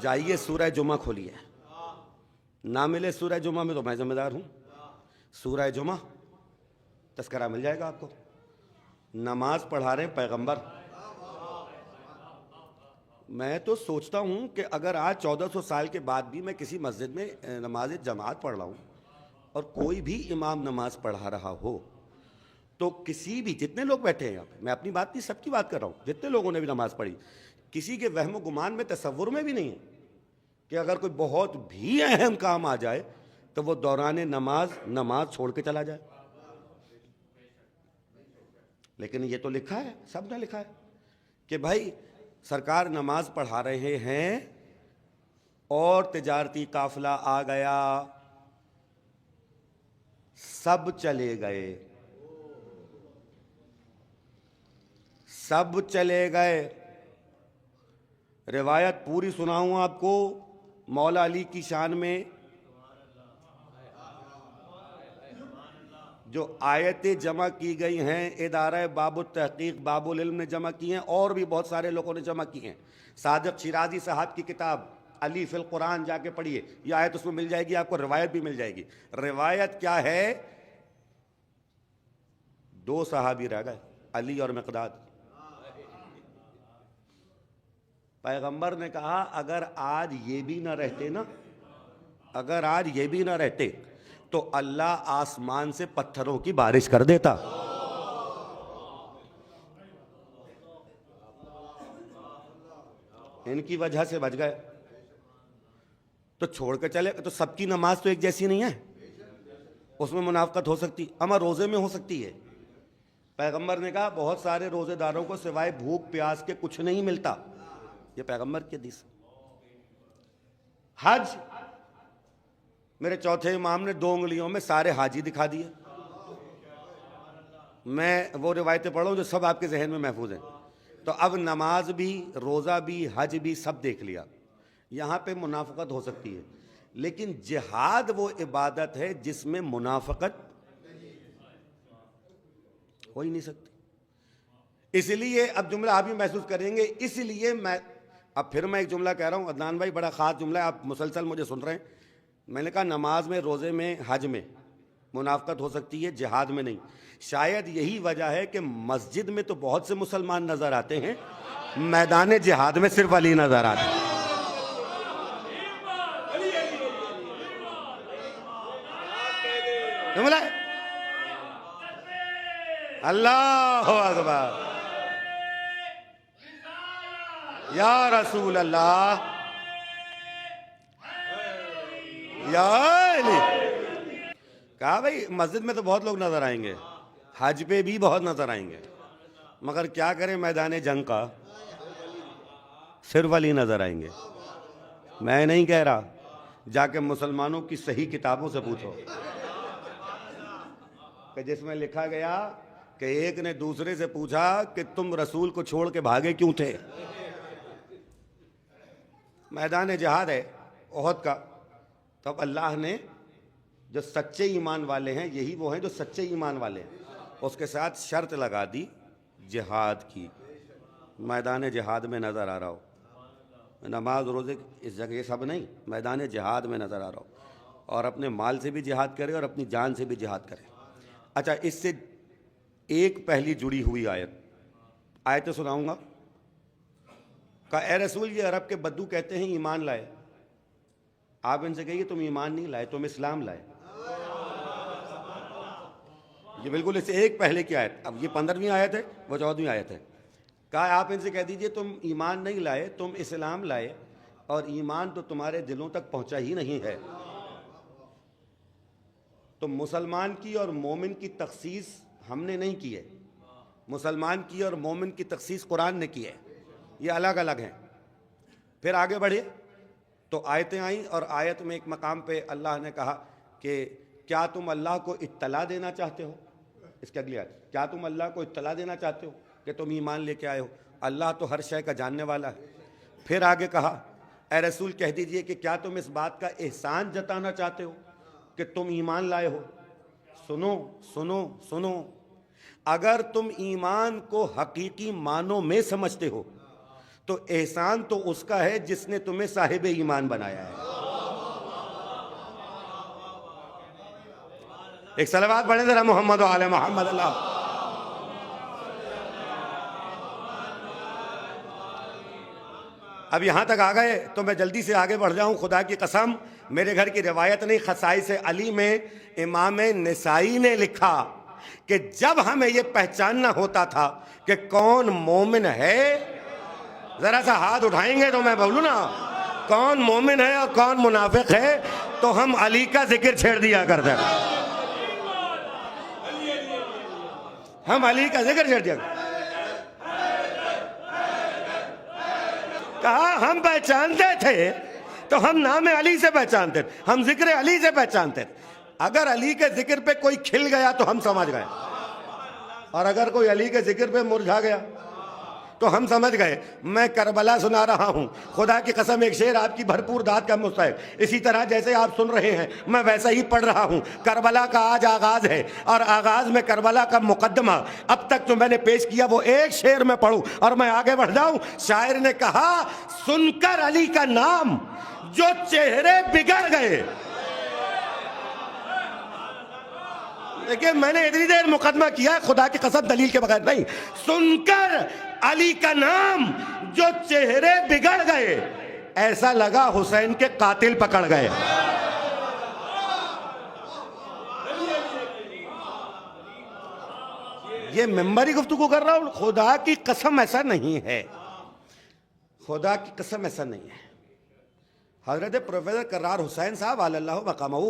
جائیے سورہ جمعہ کھولیے, نہ ملے سورہ جمعہ میں تو میں ذمہ دار ہوں. سورہ جمعہ تذکرہ مل جائے گا آپ کو. نماز پڑھا رہے ہیں پیغمبر. میں تو سوچتا ہوں کہ اگر آج 1400 سال کے بعد بھی میں کسی مسجد میں نماز جماعت پڑھ رہا ہوں اور کوئی بھی امام نماز پڑھا رہا ہو, تو کسی بھی, جتنے لوگ بیٹھے ہیں یہاں پہ, میں اپنی بات نہیں سب کی بات کر رہا ہوں, جتنے لوگوں نے بھی نماز پڑھی, کسی کے وہم و گمان میں, تصور میں بھی نہیں ہے کہ اگر کوئی بہت بھی اہم کام آ جائے تو وہ دوران نماز چھوڑ کے چلا جائے. لیکن یہ تو لکھا ہے, سب نے لکھا ہے کہ بھائی سرکار نماز پڑھا رہے ہیں اور تجارتی قافلہ آ گیا, سب چلے گئے, سب چلے گئے. روایت پوری سناؤں آپ کو مولا علی کی شان میں, جو آیتیں جمع کی گئی ہیں ادارہ باب التحقیق باب العلم نے جمع کی ہیں, اور بھی بہت سارے لوگوں نے جمع کی ہیں. صادق شیرازی صاحب کی کتاب علی فی القرآن جا کے پڑھیے, یہ آیت اس میں مل جائے گی آپ کو, روایت بھی مل جائے گی. روایت کیا ہے, 2 صحابی رہ گئے, علی اور مقداد. پیغمبر نے کہا اگر آج یہ بھی نہ رہتے نا, اگر آج یہ بھی نہ رہتے تو اللہ آسمان سے پتھروں کی بارش کر دیتا. ان کی وجہ سے بچ گئے تو چھوڑ کے چلے. تو سب کی نماز تو ایک جیسی نہیں ہے, اس میں منافقت ہو سکتی, اما روزے میں ہو سکتی ہے. پیغمبر نے کہا بہت سارے روزے داروں کو سوائے بھوک پیاس کے کچھ نہیں ملتا, یہ پیغمبر کی حدیث. حج, میرے چوتھے امام نے 2 انگلیوں میں سارے حاجی دکھا دیے. میں وہ روایتیں پڑھ رہا ہوں جو سب آپ کے ذہن میں محفوظ ہیں. تو اب نماز بھی, روزہ بھی, حج بھی سب دیکھ لیا. یہاں پہ منافقت ہو سکتی ہے, لیکن جہاد وہ عبادت ہے جس میں منافقت ہو ہی نہیں سکتی. اس لیے اب جملہ آپ بھی محسوس کریں گے, اس لیے میں ایک جملہ کہہ رہا ہوں. عدنان بھائی بڑا خاص جملہ ہے, آپ مسلسل مجھے سن رہے ہیں. میں نے کہا نماز میں, روزے میں, حج میں منافقت ہو سکتی ہے, جہاد میں نہیں. شاید یہی وجہ ہے کہ مسجد میں تو بہت سے مسلمان نظر آتے ہیں, میدان جہاد میں صرف علی نظر آتے ہیں. جملہ ہے, اللہ اکبر, یا رسول اللہ, یا علی. کہا بھائی مسجد میں تو بہت لوگ نظر آئیں گے, حج پہ بھی بہت نظر آئیں گے, مگر کیا کریں میدان جنگ کا صرف علی نظر آئیں گے. میں نہیں کہہ رہا, جا کے مسلمانوں کی صحیح کتابوں سے پوچھو کہ جس میں لکھا گیا کہ ایک نے دوسرے سے پوچھا کہ تم رسول کو چھوڑ کے بھاگے کیوں تھے. میدان جہاد ہے احد کا. تب اللہ نے جو سچے ایمان والے ہیں, یہی وہ ہیں جو سچے ایمان والے ہیں, اس کے ساتھ شرط لگا دی جہاد کی. میدان جہاد میں نظر آ رہا ہو, نماز روزے اس جگہ یہ سب نہیں, میدان جہاد میں نظر آ رہا ہو, اور اپنے مال سے بھی جہاد کرے اور اپنی جان سے بھی جہاد کرے. اچھا, اس سے ایک پہلی جڑی ہوئی آیت سناؤں گا. کہا اے رسول, یہ عرب کے بدو کہتے ہیں ایمان لائے. آپ ان سے کہیے تم ایمان نہیں لائے, تم اسلام لائے. یہ بالکل اس سے ایک پہلے کی آیت. اب یہ 15ویں آیت ہے, وہ 14ویں آیت ہے. کہا آپ ان سے کہہ دیجئے تم ایمان نہیں لائے, تم اسلام لائے, اور ایمان تو تمہارے دلوں تک پہنچا ہی نہیں ہے. تو مسلمان کی اور مومن کی تخصیص ہم نے نہیں کی ہے, مسلمان کی اور مومن کی تخصیص قرآن نے کی ہے، یہ الگ الگ ہیں۔ پھر آگے بڑھے تو آیتیں آئیں، اور آیت میں ایک مقام پہ اللہ نے کہا کہ کیا تم اللہ کو اطلاع دینا چاہتے ہو؟ اس کے اگلی آیت، کیا تم اللہ کو اطلاع دینا چاہتے ہو کہ تم ایمان لے کے آئے ہو؟ اللہ تو ہر شے کا جاننے والا ہے۔ پھر آگے کہا اے رسول کہہ دیجئے کہ کیا تم اس بات کا احسان جتانا چاہتے ہو کہ تم ایمان لائے ہو؟ سنو سنو سنو، اگر تم ایمان کو حقیقی معنوں میں سمجھتے ہو تو احسان تو اس کا ہے جس نے تمہیں صاحب ایمان بنایا ہے۔ ایک صلوات پڑھیں ذرا محمد و آل محمد۔ اللہ اب یہاں تک آ گئے تو میں جلدی سے آگے بڑھ جاؤں۔ خدا کی قسم میرے گھر کی روایت نہیں، خصائص علی میں امام نسائی نے لکھا کہ جب ہمیں یہ پہچاننا ہوتا تھا کہ کون مومن ہے، ذرا سا ہاتھ اٹھائیں گے تو میں بولوں نا کون مومن ہے اور کون منافق ہے، تو ہم علی کا ذکر چھیڑ دیا کرتے ہیں، ہم علی کا ذکر چھیڑ دیا کرتے۔ کہا ہم پہچانتے تھے تو ہم نام علی سے پہچانتے تھے، ہم ذکر علی سے پہچانتے تھے۔ اگر علی کے ذکر پہ کوئی کھل گیا تو ہم سمجھ گئے، اور اگر کوئی علی کے ذکر پہ مرجھا گیا تو ہم سمجھ گئے۔ میں کربلا سنا رہا ہوں، خدا کی قسم ایک شعر آپ کی بھرپور داد کا مستحق، اسی طرح جیسے آپ سن رہے ہیں میں ویسا ہی پڑھ رہا ہوں۔ کربلا کا آج آغاز ہے، اور آغاز میں کربلا کا مقدمہ اب تک جو میں نے پیش کیا وہ ایک شعر میں پڑھوں اور میں آگے بڑھ جاؤں۔ شاعر نے کہا سن کر علی کا نام جو چہرے بگڑ گئے۔ دیکھیں میں نے اتنی دیر مقدمہ کیا ہے، خدا کی قسم دلیل کے بغیر نہیں۔ سن کر علی کا نام جو چہرے بگڑ گئے، ایسا لگا حسین کے قاتل پکڑ گئے۔ یہ ممبری گفتگو کر رہا ہوں، خدا کی قسم ایسا نہیں ہے، خدا کی قسم ایسا نہیں ہے۔ حضرت پروفیسر کرار حسین صاحب علی اللہ مقامہ،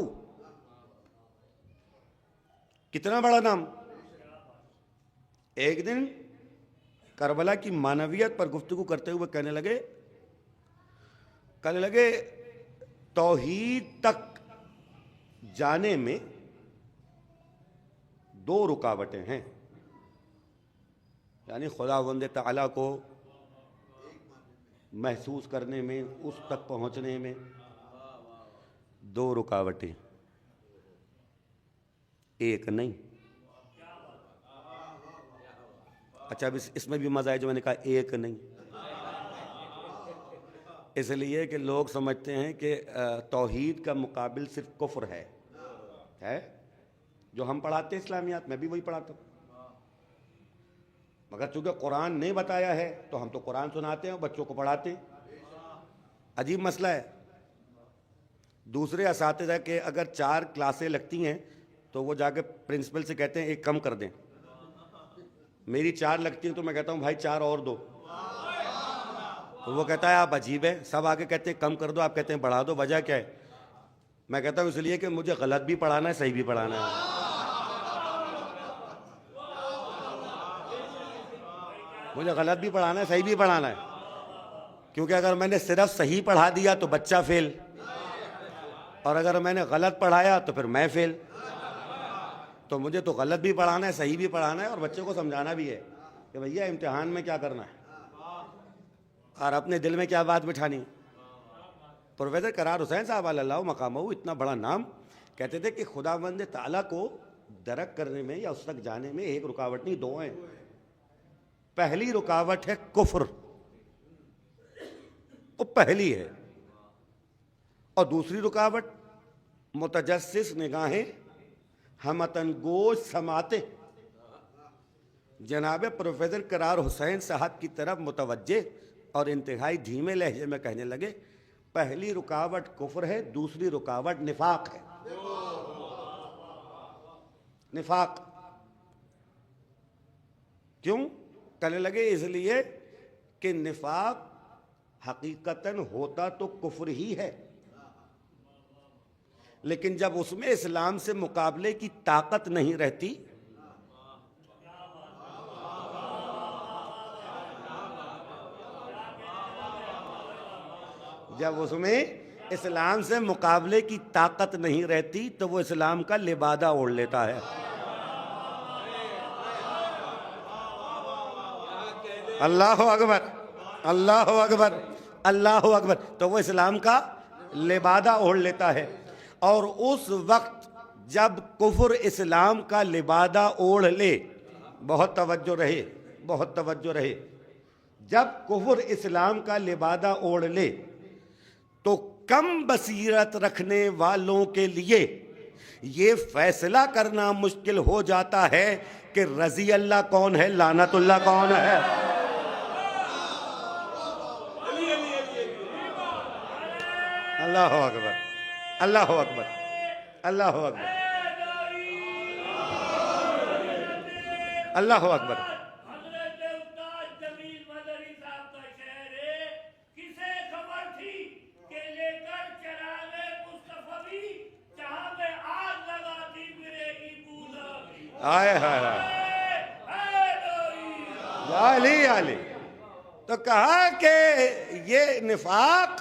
کتنا بڑا نام۔ ایک دن کربلا کی معنویت پر گفتگو کرتے ہوئے کہنے لگے توحید تک جانے میں دو رکاوٹیں ہیں، یعنی خداوند تعالیٰ کو محسوس کرنے میں، اس تک پہنچنے میں دو رکاوٹیں، ایک نہیں۔ اچھا اب اس میں بھی مزہ ہے جو میں نے کہا ایک نہیں، اس لیے کہ لوگ سمجھتے ہیں کہ توحید کا مقابل صرف کفر ہے جو ہم پڑھاتے ہیں اسلامیات، میں بھی وہی پڑھاتا ہوں، مگر چونکہ قرآن نہیں بتایا ہے تو ہم تو قرآن سناتے ہیں اور بچوں کو پڑھاتے ہیں۔ عجیب مسئلہ ہے، دوسرے اساتذہ کے اگر 4 کلاسیں لگتی ہیں تو وہ جا کے پرنسپل سے کہتے ہیں ایک کم کر دیں، میری 4 لگتی ہیں تو میں کہتا ہوں بھائی 4 اور دو، تو وہ کہتا ہے آپ عجیب ہے، سب آگے کہتے ہیں کم کر دو، آپ کہتے ہیں بڑھا دو، وجہ کیا ہے؟ میں کہتا ہوں اس لیے کہ مجھے غلط بھی پڑھانا ہے، صحیح بھی پڑھانا ہے۔ مجھے غلط بھی پڑھانا ہے، صحیح بھی پڑھانا ہے، کیونکہ اگر میں نے صرف صحیح پڑھا دیا تو بچہ فیل، اور اگر میں نے غلط پڑھایا تو پھر میں فیل۔ تو مجھے تو غلط بھی پڑھانا ہے، صحیح بھی پڑھانا ہے، اور بچے کو سمجھانا بھی ہے کہ بھیا امتحان میں کیا کرنا ہے اور اپنے دل میں کیا بات بٹھانی ہے۔ پروفیسر کرار حسین صاحب علی اللہ مقامہ، اتنا بڑا نام، کہتے تھے کہ خداوند تعالیٰ کو درک کرنے میں یا اس تک جانے میں ایک رکاوٹ نہیں، 2 ہیں۔ پہلی رکاوٹ ہے کفر، وہ پہلی ہے، اور دوسری رکاوٹ متجسس نگاہیں ہمتن گوش سماتے۔ جناب پروفیسر کرار حسین صاحب کی طرف متوجہ اور انتہائی دھیمے لہجے میں کہنے لگے پہلی رکاوٹ کفر ہے، دوسری رکاوٹ نفاق ہے۔ نفاق کیوں؟ کہنے لگے اس لیے کہ نفاق حقیقتاً ہوتا تو کفر ہی ہے، لیکن جب اس میں اسلام سے مقابلے کی طاقت نہیں رہتی جب اس میں اسلام سے مقابلے کی طاقت نہیں رہتی تو وہ اسلام کا لبادہ اوڑھ لیتا ہے. اللہ اکبر، اللہ اکبر، اللہ اکبر. تو وہ اسلام کا لبادہ اوڑھ لیتا ہے. اور اس وقت جب کفر اسلام کا لبادہ اوڑھ لے، بہت توجہ رہے، بہت توجہ رہے، جب کفر اسلام کا لبادہ اوڑھ لے تو کم بصیرت رکھنے والوں کے لیے یہ فیصلہ کرنا مشکل ہو جاتا ہے کہ رضی اللہ کون ہے، لعنت اللہ کون ہے. اللہ اکبر، اللہ اکبر، اللہ اکبر، اللہ اکبر. حضرت استاد جمیل مدری صاحب کا شعر ہے، کسے خبر تھی کہ لے کر چراغ مصطفی جہاں میں آگ لگاتی میرے کی بولا. آئے ہائے علی علی. تو کہا کہ یہ نفاق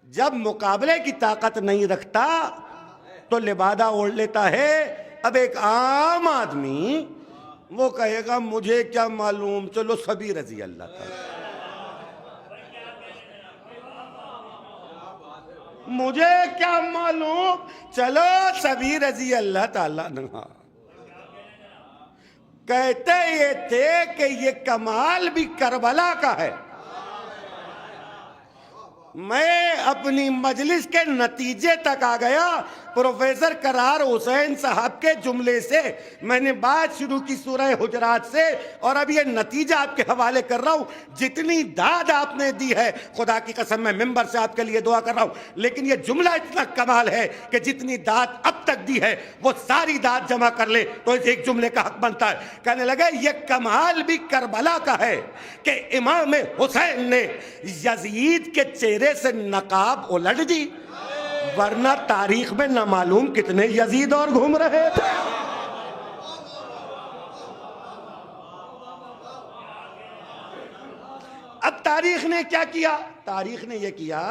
جب مقابلے کی طاقت نہیں رکھتا تو لبادہ اوڑھ لیتا ہے. اب ایک عام آدمی وہ کہے گا مجھے کیا معلوم، چلو سبھی رضی اللہ تعالی، مجھے کیا معلوم، چلو سبھی رضی اللہ تعالی عنہ. کہتے یہ تھے کہ یہ کمال بھی کربلا کا ہے. میں اپنی مجلس کے نتیجے تک آ گیا. پروفیسر قرار حسین صاحب کے جملے سے میں نے بات شروع کی سورہ حجرات سے، اور اب یہ نتیجہ آپ کے حوالے کر رہا ہوں. جتنی داد آپ نے دی ہے خدا کی قسم میں ممبر سے آپ کے لیے دعا کر رہا ہوں، لیکن یہ جملہ اتنا کمال ہے کہ جتنی داد اب تک دی ہے وہ ساری داد جمع کر لے تو اس ایک جملے کا حق بنتا ہے. کہنے لگے یہ کمال بھی کربلا کا ہے کہ امام حسین نے یزید کے چہرے سے نقاب الٹ دی، ورنہ تاریخ میں نہ معلوم کتنے یزید اور گھوم رہے تھے. اب تاریخ نے کیا کیا؟ تاریخ نے یہ کیا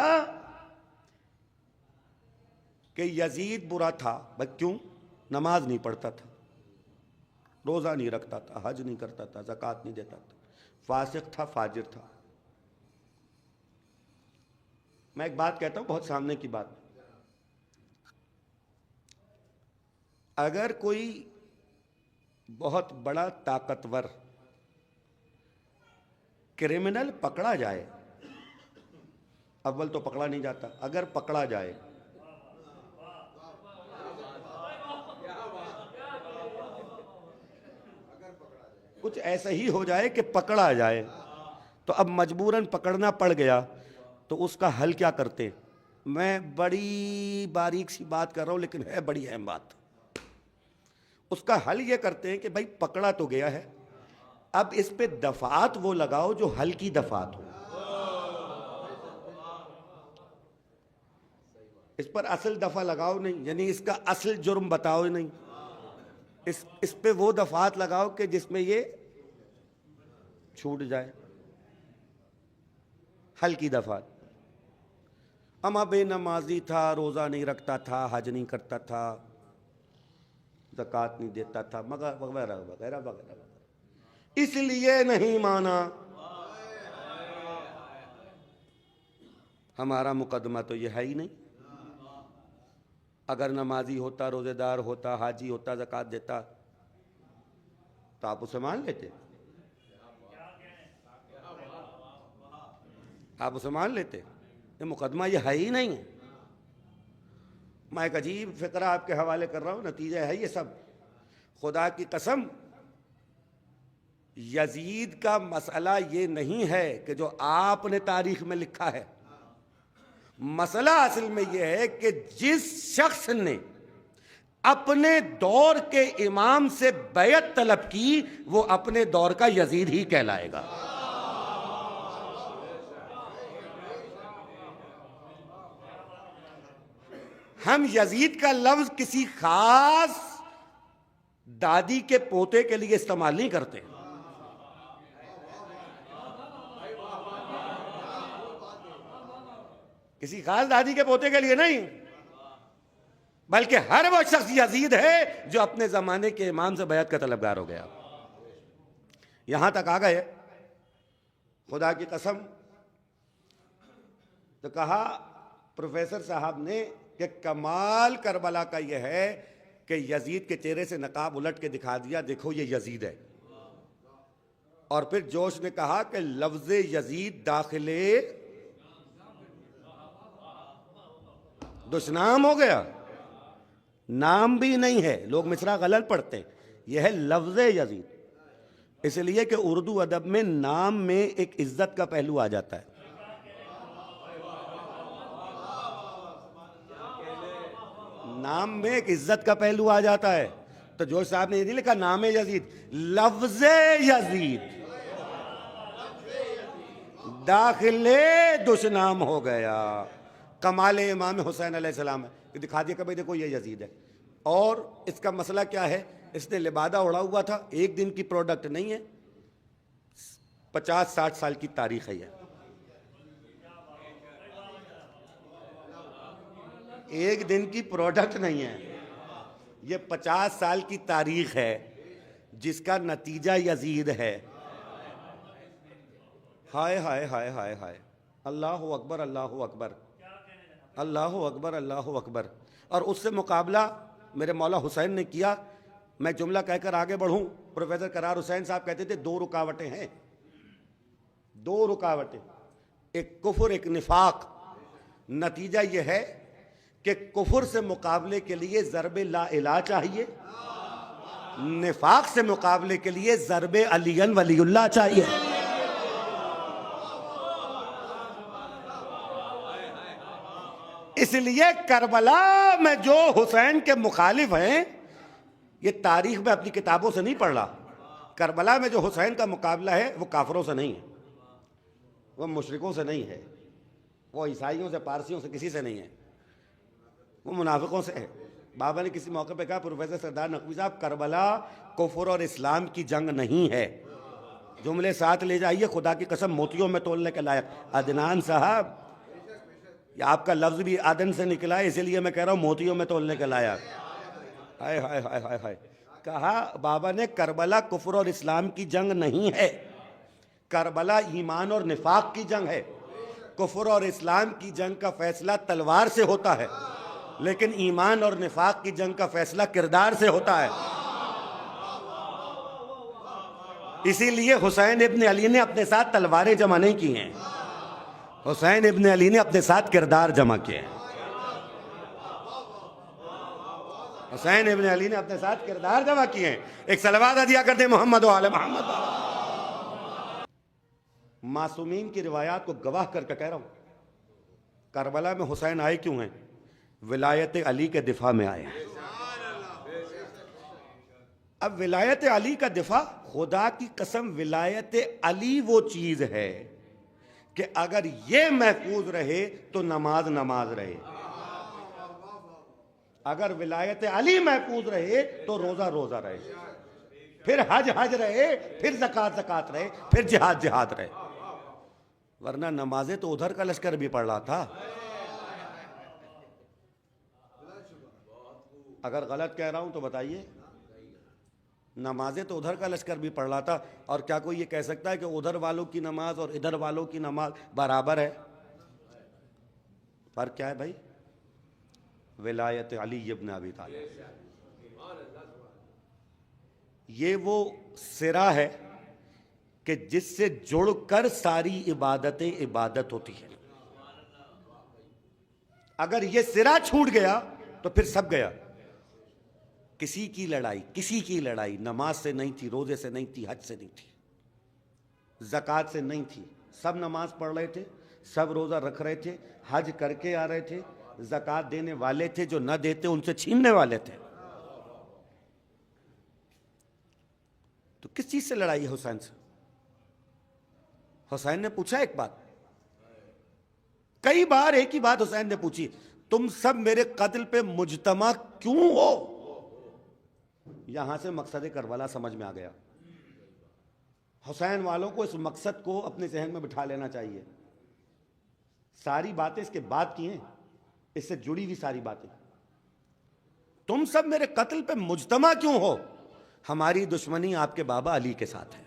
کہ یزید برا تھا. بھئی کیوں؟ نماز نہیں پڑھتا تھا، روزہ نہیں رکھتا تھا، حج نہیں کرتا تھا، زکوٰۃ نہیں دیتا تھا، فاسق تھا، فاجر تھا. میں ایک بات کہتا ہوں، بہت سامنے کی بات. اگر کوئی بہت بڑا طاقتور کرمنل پکڑا جائے، اول تو پکڑا نہیں جاتا، اگر پکڑا جائے کچھ ایسا ہی ہو جائے کہ پکڑا جائے تو اب مجبوراً پکڑنا پڑ گیا تو اس کا حل کیا کرتے؟ میں بڑی باریک سی بات کر رہا ہوں لیکن ہے بڑی اہم بات. اس کا حل یہ کرتے ہیں کہ بھائی پکڑا تو گیا ہے، اب اس پہ دفعات وہ لگاؤ جو حل کی دفعات ہو. اس پر اصل دفعہ لگاؤ نہیں، یعنی اس کا اصل جرم بتاؤ نہیں، اس پہ وہ دفعات لگاؤ کہ جس میں یہ چھوٹ جائے، حل کی دفعات. اما بے نمازی تھا، روزہ نہیں رکھتا تھا، حج نہیں کرتا تھا، زکوٰۃ نہیں دیتا تھا، مگر وغیرہ وغیرہ وغیرہ، اس لیے نہیں مانا. ہمارا مقدمہ تو یہ ہے ہی نہیں. اگر نمازی ہوتا، روزے دار ہوتا، حاجی ہوتا، زکوٰۃ دیتا تو آپ اسے مان لیتے، آپ اسے مان لیتے. یہ مقدمہ یہ ہے ہی نہیں. میں ایک عجیب فقرہ آپ کے حوالے کر رہا ہوں، نتیجہ ہے یہ سب. خدا کی قسم یزید کا مسئلہ یہ نہیں ہے کہ جو آپ نے تاریخ میں لکھا ہے. مسئلہ اصل میں یہ ہے کہ جس شخص نے اپنے دور کے امام سے بیعت طلب کی وہ اپنے دور کا یزید ہی کہلائے گا. ہم یزید کا لفظ کسی خاص دادی کے پوتے کے لیے استعمال نہیں کرتے. کسی خاص دادی کے پوتے کے لیے نہیں، بلکہ ہر وہ شخص یزید ہے جو اپنے زمانے کے امام سے بیعت کا طلبگار ہو گیا۔ یہاں تک آ گئے، خدا کی قسم، تو کہا پروفیسر صاحب نے کہ کمال کربلا کا یہ ہے کہ یزید کے چہرے سے نقاب الٹ کے دکھا دیا، دیکھو یہ یزید ہے۔ اور پھر جوش نے کہا کہ لفظ یزید داخلے دشنام ہو گیا، نام بھی نہیں ہے، لوگ مصرع غلط پڑھتے ہیں، یہ ہے لفظ یزید، اس لیے کہ اردو ادب میں نام میں ایک عزت کا پہلو آ جاتا ہے۔ نام میں ایک عزت کا پہلو آ جاتا ہے، تو جوش صاحب نے یہ نہیں لکھا نام یزید، لفظ یزید داخلے دشنام ہو گیا۔ کمال امام حسین علیہ السلام ہے کہ دکھا دیا کہ بھئی دیکھو یہ یزید ہے۔ اور اس کا مسئلہ کیا ہے؟ اس نے لبادہ اڑا ہوا تھا، ایک دن کی پروڈکٹ نہیں ہے، 50-60 سال کی تاریخ ہے، یہ ایک دن کی پروڈکٹ نہیں ہے، یہ 50 سال کی تاریخ ہے جس کا نتیجہ یزید ہے۔ ہائے ہائے ہائے ہائے ہائے، اللہ اکبر اللہ اکبر اللہ اکبر اللہ اکبر۔ اور اس سے مقابلہ میرے مولا حسین نے کیا۔ میں جملہ کہہ کر آگے بڑھوں، پروفیسر قرار حسین صاحب کہتے تھے 2 رکاوٹیں ہیں، 2 رکاوٹیں، ایک کفر ایک نفاق۔ نتیجہ یہ ہے کہ کفر سے مقابلے کے لیے ضرب لا الہ چاہیے، نفاق سے مقابلے کے لیے ضرب علی ولی اللہ چاہیے۔ اس لیے کربلا میں جو حسین کے مخالف ہیں، یہ تاریخ میں اپنی کتابوں سے نہیں پڑھ رہا، کربلا میں جو حسین کا مقابلہ ہے وہ کافروں سے نہیں ہے، وہ مشرکوں سے نہیں ہے، وہ عیسائیوں سے پارسیوں سے کسی سے نہیں ہے، وہ منافقوں سے ہے۔ بابا نے کسی موقع پہ کہا پروفیسر سردار نقوی صاحب کربلا کفر اور اسلام کی جنگ نہیں ہے، جملے ساتھ لے جائیے، خدا کی قسم موتیوں میں تولنے کے لائق۔ عدنان صاحب، یہ آپ کا لفظ بھی عدن سے نکلا ہے، اسی لیے میں کہہ رہا ہوں موتیوں میں تولنے کے لائق۔ ہائے ہائے ہائے ہائے ہائے، کہا بابا نے کربلا کفر اور اسلام کی جنگ نہیں ہے، کربلا ایمان اور نفاق کی جنگ ہے۔ کفر اور اسلام کی جنگ کا فیصلہ تلوار سے ہوتا ہے، لیکن ایمان اور نفاق کی جنگ کا فیصلہ کردار سے ہوتا ہے۔ اسی لیے حسین ابن علی نے اپنے ساتھ تلواریں جمع نہیں کی ہیں، حسین ابن علی نے اپنے ساتھ کردار جمع کیے ہیں۔ حسین ابن علی نے اپنے ساتھ کردار جمع کیے ہیں۔ ایک صلوات ادیا کرتے محمد و آل محمد۔ معصومین کی روایات کو گواہ کر کے کہہ رہا ہوں، کربلا میں حسین آئے کیوں ہیں؟ ولایت علی کے دفاع میں آئے ہیں۔ اب ولایت علی کا دفاع، خدا کی قسم ولایت علی وہ چیز ہے کہ اگر یہ محفوظ رہے تو نماز نماز رہے، اگر ولایت علی محفوظ رہے تو روزہ روزہ رہے، پھر حج حج رہے، پھر زکوٰۃ زکوٰۃ رہے، پھر جہاد جہاد رہے، ورنہ نمازیں تو ادھر کا لشکر بھی پڑھ رہا تھا۔ اگر غلط کہہ رہا ہوں تو بتائیے، نمازیں تو ادھر کا لشکر بھی پڑھ رہا تھا، اور کیا کوئی یہ کہہ سکتا ہے کہ ادھر والوں کی نماز اور ادھر والوں کی نماز برابر ہے؟ فرق کیا ہے بھائی؟ ولایت علی ابن ابی طالب، یہ وہ صرہ ہے کہ جس سے جڑ کر ساری عبادتیں عبادت ہوتی ہیں۔ اگر یہ صرہ چھوٹ گیا تو پھر سب گیا۔ کسی کی لڑائی نماز سے نہیں تھی، روزے سے نہیں تھی، حج سے نہیں تھی، زکوٰۃ سے نہیں تھی، سب نماز پڑھ رہے تھے، سب روزہ رکھ رہے تھے، حج کر کے آ رہے تھے، زکوٰۃ دینے والے تھے، جو نہ دیتے ان سے چھیننے والے تھے۔ تو کس چیز سے لڑائی ہے حسین سے؟ حسین نے پوچھا ایک بات، کئی بار ایک ہی بات حسین نے پوچھی، تم سب میرے قتل پہ مجتمع کیوں ہو؟ یہاں سے مقصد کربلا سمجھ میں آ گیا۔ حسین والوں کو اس مقصد کو اپنے ذہن میں بٹھا لینا چاہیے۔ ساری باتیں اس کے بعد کی ہیں، اس سے جڑی ہوئی ساری باتیں. تم سب میرے قتل پہ مجتمع کیوں ہو؟ ہماری دشمنی آپ کے بابا علی کے ساتھ ہے.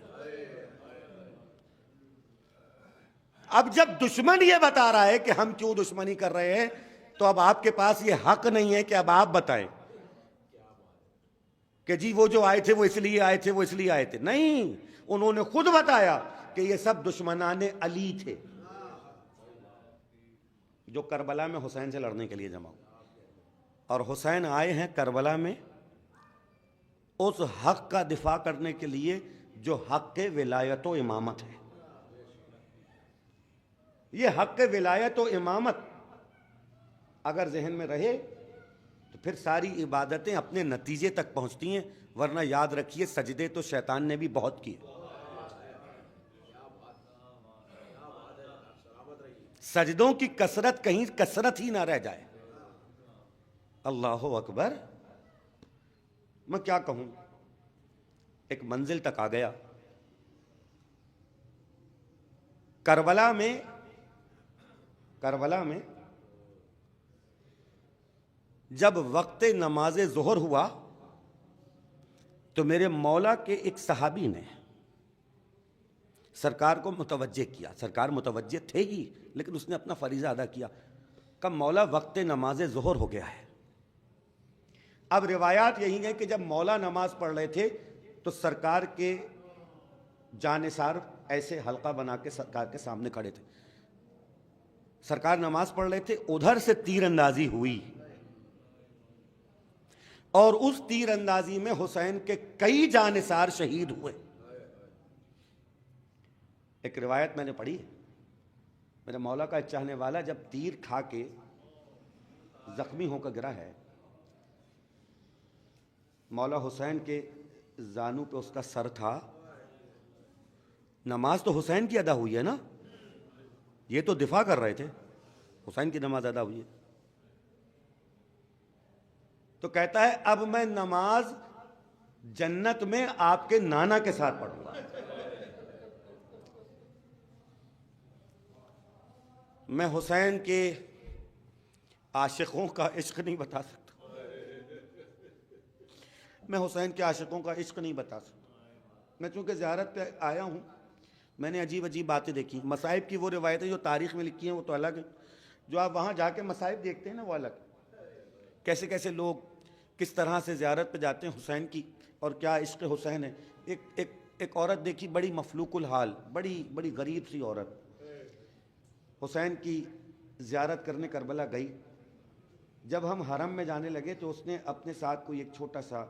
اب جب دشمن یہ بتا رہا ہے کہ ہم کیوں دشمنی کر رہے ہیں، تو اب آپ کے پاس یہ حق نہیں ہے کہ اب آپ بتائیں کہ جی وہ جو آئے تھے وہ اس لیے آئے تھے، وہ اس لیے آئے تھے. نہیں، انہوں نے خود بتایا کہ یہ سب دشمنان علی تھے جو کربلا میں حسین سے لڑنے کے لیے جمع ہوئے. اور حسین آئے ہیں کربلا میں اس حق کا دفاع کرنے کے لیے جو حق ولایت و امامت ہے. یہ حق ولایت و امامت اگر ذہن میں رہے تو پھر ساری عبادتیں اپنے نتیجے تک پہنچتی ہیں. ورنہ یاد رکھیے سجدے تو شیطان نے بھی بہت کیے. سجدوں کی کثرت کہیں کثرت ہی نہ رہ جائے. اللہ اکبر. میں کیا کہوں، ایک منزل تک آ گیا. کربلا میں جب وقت نماز ظہر ہوا تو میرے مولا کے ایک صحابی نے سرکار کو متوجہ کیا. سرکار متوجہ تھے ہی لیکن اس نے اپنا فریضہ ادا کیا. کہا مولا وقت نماز ظہر ہو گیا ہے. اب روایات یہی ہے کہ جب مولا نماز پڑھ رہے تھے تو سرکار کے جانثار ایسے حلقہ بنا کے سرکار کے سامنے کھڑے تھے. سرکار نماز پڑھ رہے تھے، ادھر سے تیر اندازی ہوئی اور اس تیر اندازی میں حسین کے کئی جانثار شہید ہوئے. ایک روایت میں نے پڑھی ہے، میرے مولا کا ایک چاہنے والا جب تیر کھا کے زخمی ہو کر گرا ہے، مولا حسین کے زانو پہ اس کا سر تھا. نماز تو حسین کی ادا ہوئی ہے نا، یہ تو دفاع کر رہے تھے، حسین کی نماز ادا ہوئی ہے. تو کہتا ہے اب میں نماز جنت میں آپ کے نانا کے ساتھ پڑھوں گا. میں حسین کے عاشقوں کا عشق نہیں بتا سکتا. میں حسین کے عاشقوں کا عشق نہیں بتا سکتا. میں چونکہ زیارت پہ آیا ہوں، میں نے عجیب عجیب باتیں دیکھی. مصائب کی وہ روایتیں جو تاریخ میں لکھی ہیں وہ تو الگ ہیں، جو آپ وہاں جا کے مصائب دیکھتے ہیں نا وہ الگ. کیسے کیسے لوگ کس طرح سے زیارت پہ جاتے ہیں حسین کی، اور کیا عشق حسین ہے. ایک عورت دیکھی بڑی مفلوق الحال، بڑی غریب سی عورت، حسین کی زیارت کرنے کربلا گئی. جب ہم حرم میں جانے لگے تو اس نے اپنے ساتھ کوئی ایک چھوٹا سا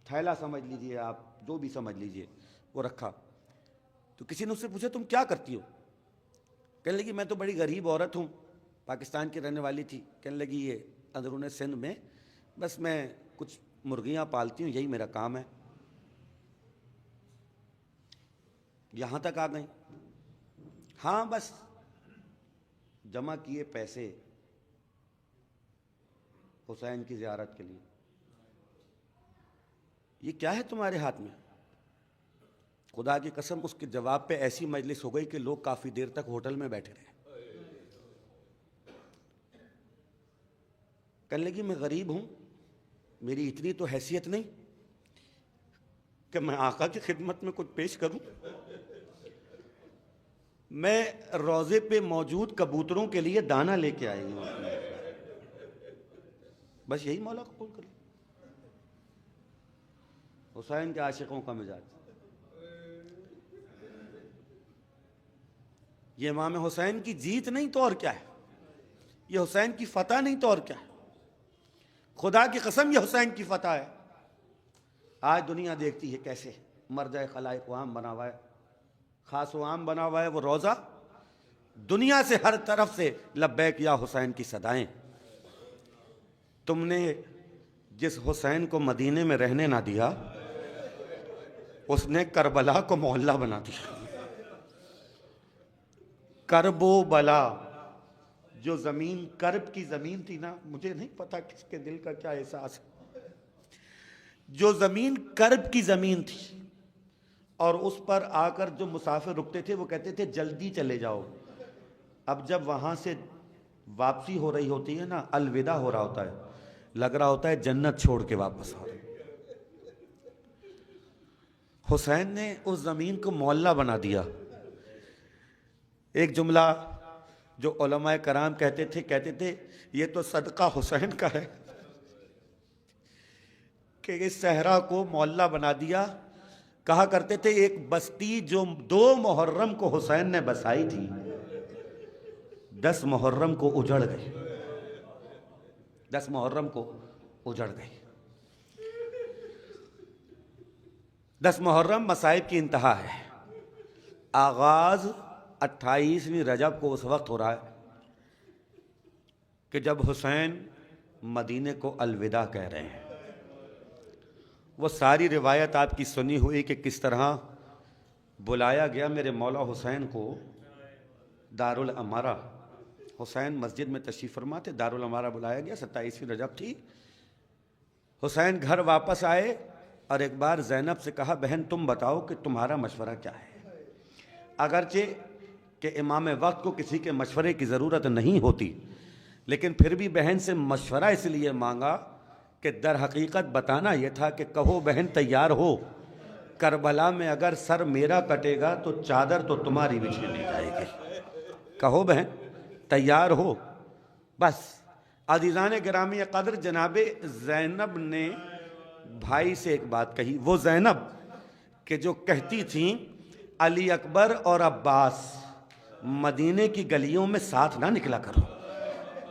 تھیلا سمجھ لیجئے، آپ جو بھی سمجھ لیجئے، وہ رکھا. تو کسی نے اس سے پوچھا تم کیا کرتی ہو؟ کہنے لگی میں تو بڑی غریب عورت ہوں، پاکستان کی رہنے والی تھی. کہنے لگی یہ اندرون سندھ میں بس میں کچھ مرغیاں پالتی ہوں، یہی میرا کام ہے. یہاں تک آ گئیں. ہاں بس جمع کیے پیسے حسین کی زیارت کے لیے. یہ کیا ہے تمہارے ہاتھ میں؟ خدا کی قسم اس کے جواب پہ ایسی مجلس ہو گئی کہ لوگ کافی دیر تک ہوٹل میں بیٹھے رہے. کہنے لگی میں غریب ہوں، میری اتنی تو حیثیت نہیں کہ میں آقا کی خدمت میں کچھ پیش کروں. میں روضے پہ موجود کبوتروں کے لیے دانہ لے کے آئی ہوں. بس یہی مولا قبول کر لیں. حسین کے عاشقوں کا مزاج. یہ امام حسین کی جیت نہیں تو اور کیا ہے، یہ حسین کی فتح نہیں تو اور کیا ہے. خدا کی قسم یہ حسین کی فتح ہے. آج دنیا دیکھتی ہے کیسے مرجع خلائق و عام بنا ہوا ہے، خاص و عام بنا ہوا ہے وہ روضہ. دنیا سے ہر طرف سے لبیک یا حسین کی صدائیں. تم نے جس حسین کو مدینے میں رہنے نہ دیا، اس نے کربلا کو محلہ بنا دیا. کرب و بلا، جو زمین کرب کی زمین تھی نا، مجھے نہیں پتا کس کے دل کا کیا احساس ہے، جو زمین کرب کی زمین تھی اور اس پر آ کر جو مسافر رکتے تھے وہ کہتے تھے جلدی چلے جاؤ، اب جب وہاں سے واپسی ہو رہی ہوتی ہے نا، الوداع ہو رہا ہوتا ہے، لگ رہا ہوتا ہے جنت چھوڑ کے واپس آ رہے. حسین نے اس زمین کو معلّہ بنا دیا. ایک جملہ جو علماء کرام کہتے تھے یہ تو صدقہ حسین کا ہے کہ اس صحرا کو معلّہ بنا دیا. کہا کرتے تھے ایک بستی جو 2 محرم کو حسین نے بسائی تھی، 10 محرم کو اجڑ گئی. 10 محرم کو اجڑ گئی. 10 محرم مصائب کی انتہا ہے. آغاز 28ویں رجب کو اس وقت ہو رہا ہے کہ جب حسین مدینے کو الوداع کہہ رہے ہیں. وہ ساری روایت آپ کی سنی ہوئی کہ کس طرح بلایا گیا میرے مولا حسین کو دارالامارہ. حسین مسجد میں تشریف فرما تھے، دارالامارہ بلایا گیا. 27ویں رجب تھی. حسین گھر واپس آئے اور ایک بار زینب سے کہا بہن تم بتاؤ کہ تمہارا مشورہ کیا ہے. اگرچہ کہ امام وقت کو کسی کے مشورے کی ضرورت نہیں ہوتی، لیکن پھر بھی بہن سے مشورہ اس لیے مانگا کہ در حقیقت بتانا یہ تھا کہ کہو بہن تیار ہو، کربلا میں اگر سر میرا کٹے گا تو چادر تو تمہاری بھی چھینی جائے گی. کہو بہن تیار ہو. بس عزیزان گرامی قدر، جناب زینب نے بھائی سے ایک بات کہی. وہ زینب کہ جو کہتی تھیں علی اکبر اور عباس مدینے کی گلیوں میں ساتھ نہ نکلا کرو،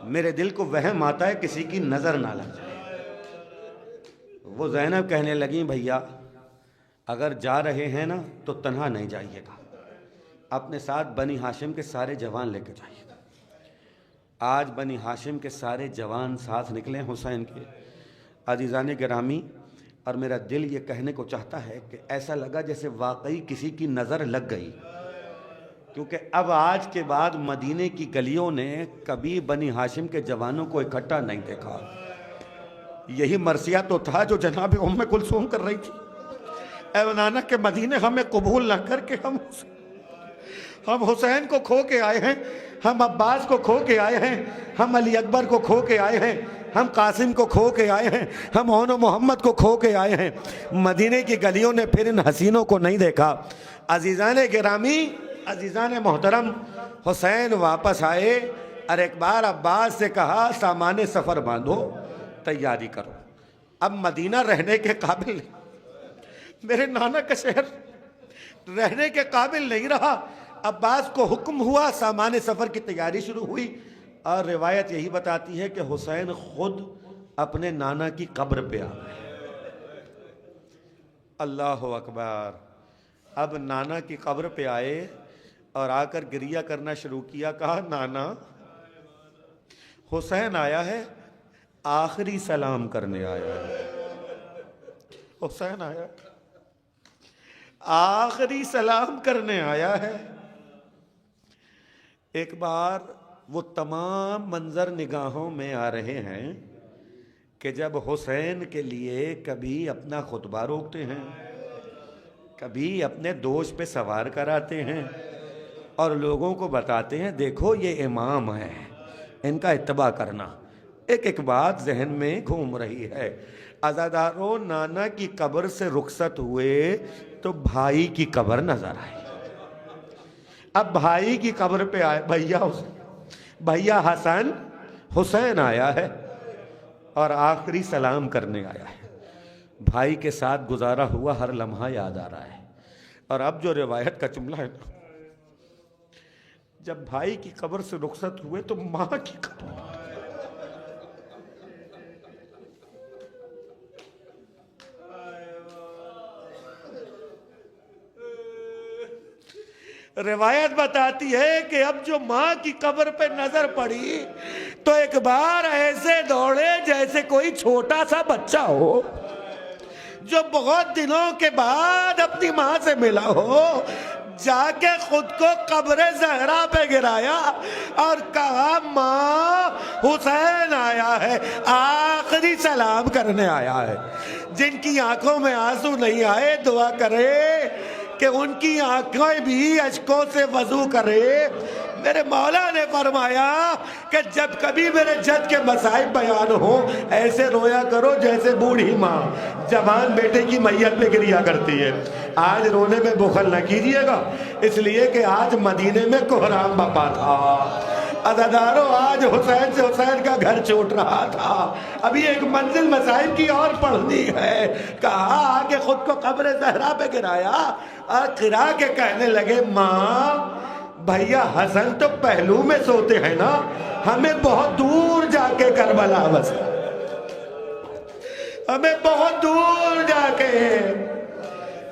میرے دل کو وہم آتا ہے کسی کی نظر نہ لگ جائے. وہ زینب کہنے لگیں بھیا اگر جا رہے ہیں نا تو تنہا نہیں جائیے گا، اپنے ساتھ بنی ہاشم کے سارے جوان لے کے جائیے گا. آج بنی ہاشم کے سارے جوان ساتھ نکلے حسین کے. عزیزان گرامی، اور میرا دل یہ کہنے کو چاہتا ہے کہ ایسا لگا جیسے واقعی کسی کی نظر لگ گئی، کیونکہ اب آج کے بعد مدینے کی گلیوں نے کبھی بنی ہاشم کے جوانوں کو اکٹھا نہیں دیکھا. یہی مرثیہ تو تھا جو جناب ام کلثوم کر رہی تھی. اے نانا کہ مدینے ہمیں قبول نہ کر کے ہم حسین کو کھو کے آئے ہیں، ہم عباس کو کھو کے آئے ہیں، ہم علی اکبر کو کھو کے آئے ہیں، ہم قاسم کو کھو کے آئے ہیں، ہم اون و محمد کو کھو کے آئے ہیں. مدینے کی گلیوں نے پھر ان حسینوں کو نہیں دیکھا. عزیزان گرامی، عزیزان محترم، حسین واپس آئے اور ایک بار عباس سے کہا سامان سفر باندھو، تیاری کرو. اب مدینہ رہنے کے قابل نہیں، میرے نانا کا شہر رہنے کے قابل نہیں رہا. عباس کو حکم ہوا، سامان سفر کی تیاری شروع ہوئی. اور روایت یہی بتاتی ہے کہ حسین خود اپنے نانا کی قبر پہ آ گئے. اللہ اکبر. اب نانا کی قبر پہ آئے اور آ کر گریہ کرنا شروع کیا. کہا نانا حسین آیا ہے، آخری سلام کرنے آیا ہے. حسین آیا آخری سلام کرنے آیا ہے. ایک بار وہ تمام منظر نگاہوں میں آ رہے ہیں کہ جب حسین کے لیے کبھی اپنا خطبہ روکتے ہیں، کبھی اپنے دوش پہ سوار کراتے ہیں اور لوگوں کو بتاتے ہیں دیکھو یہ امام ہیں، ان کا اتباع کرنا. ایک بات ذہن میں گھوم رہی ہے. عزاداروں، نانا کی قبر سے رخصت ہوئے تو بھائی کی قبر نظر آئی. اب بھائی کی قبر پہ آئے، بھیا حسن، حسین آیا ہے اور آخری سلام کرنے آیا ہے. بھائی کے ساتھ گزارا ہوا ہر لمحہ یاد آ رہا ہے. اور اب جو روایت کا جملہ ہے نا، جب بھائی کی قبر سے رخصت ہوئے تو ماں کی قبر. روایت بتاتی ہے کہ اب جو ماں کی قبر پہ نظر پڑی تو ایک بار ایسے دوڑے جیسے کوئی چھوٹا سا بچہ ہو جو بہت دنوں کے بعد اپنی ماں سے ملا ہو. جا کے خود کو قبر زہرا پہ گرایا اور کہا ماں حسین آیا ہے، آخری سلام کرنے آیا ہے. جن کی آنکھوں میں آنسو نہیں آئے دعا کرے کہ ان کی آنکھیں بھی اشکوں سے وضو کرے. میرے مولا نے فرمایا کہ جب کبھی میرے جد کے مصائب بیان ہوں ایسے رویا کرو جیسے بوڑھی ماں جوان بیٹے کی میت پہ گریا کرتی ہے. آج رونے میں بخل نہ کیجئے گا، اس لیے کہ آج مدینے میں کوہرام بپا تھا. عزادارو آج حسین سے حسین کا گھر چھوٹ رہا تھا. ابھی ایک منزل مصائب کی اور پڑھنی ہے. کہا کہ خود کو قبر زہرا پہ گرایا اور گرا کے کہنے لگے ماں بھیا حسن تو پہلو میں سوتے ہیں نا، ہمیں بہت دور جا کے کربلا بسا، ہمیں بہت دور جا کے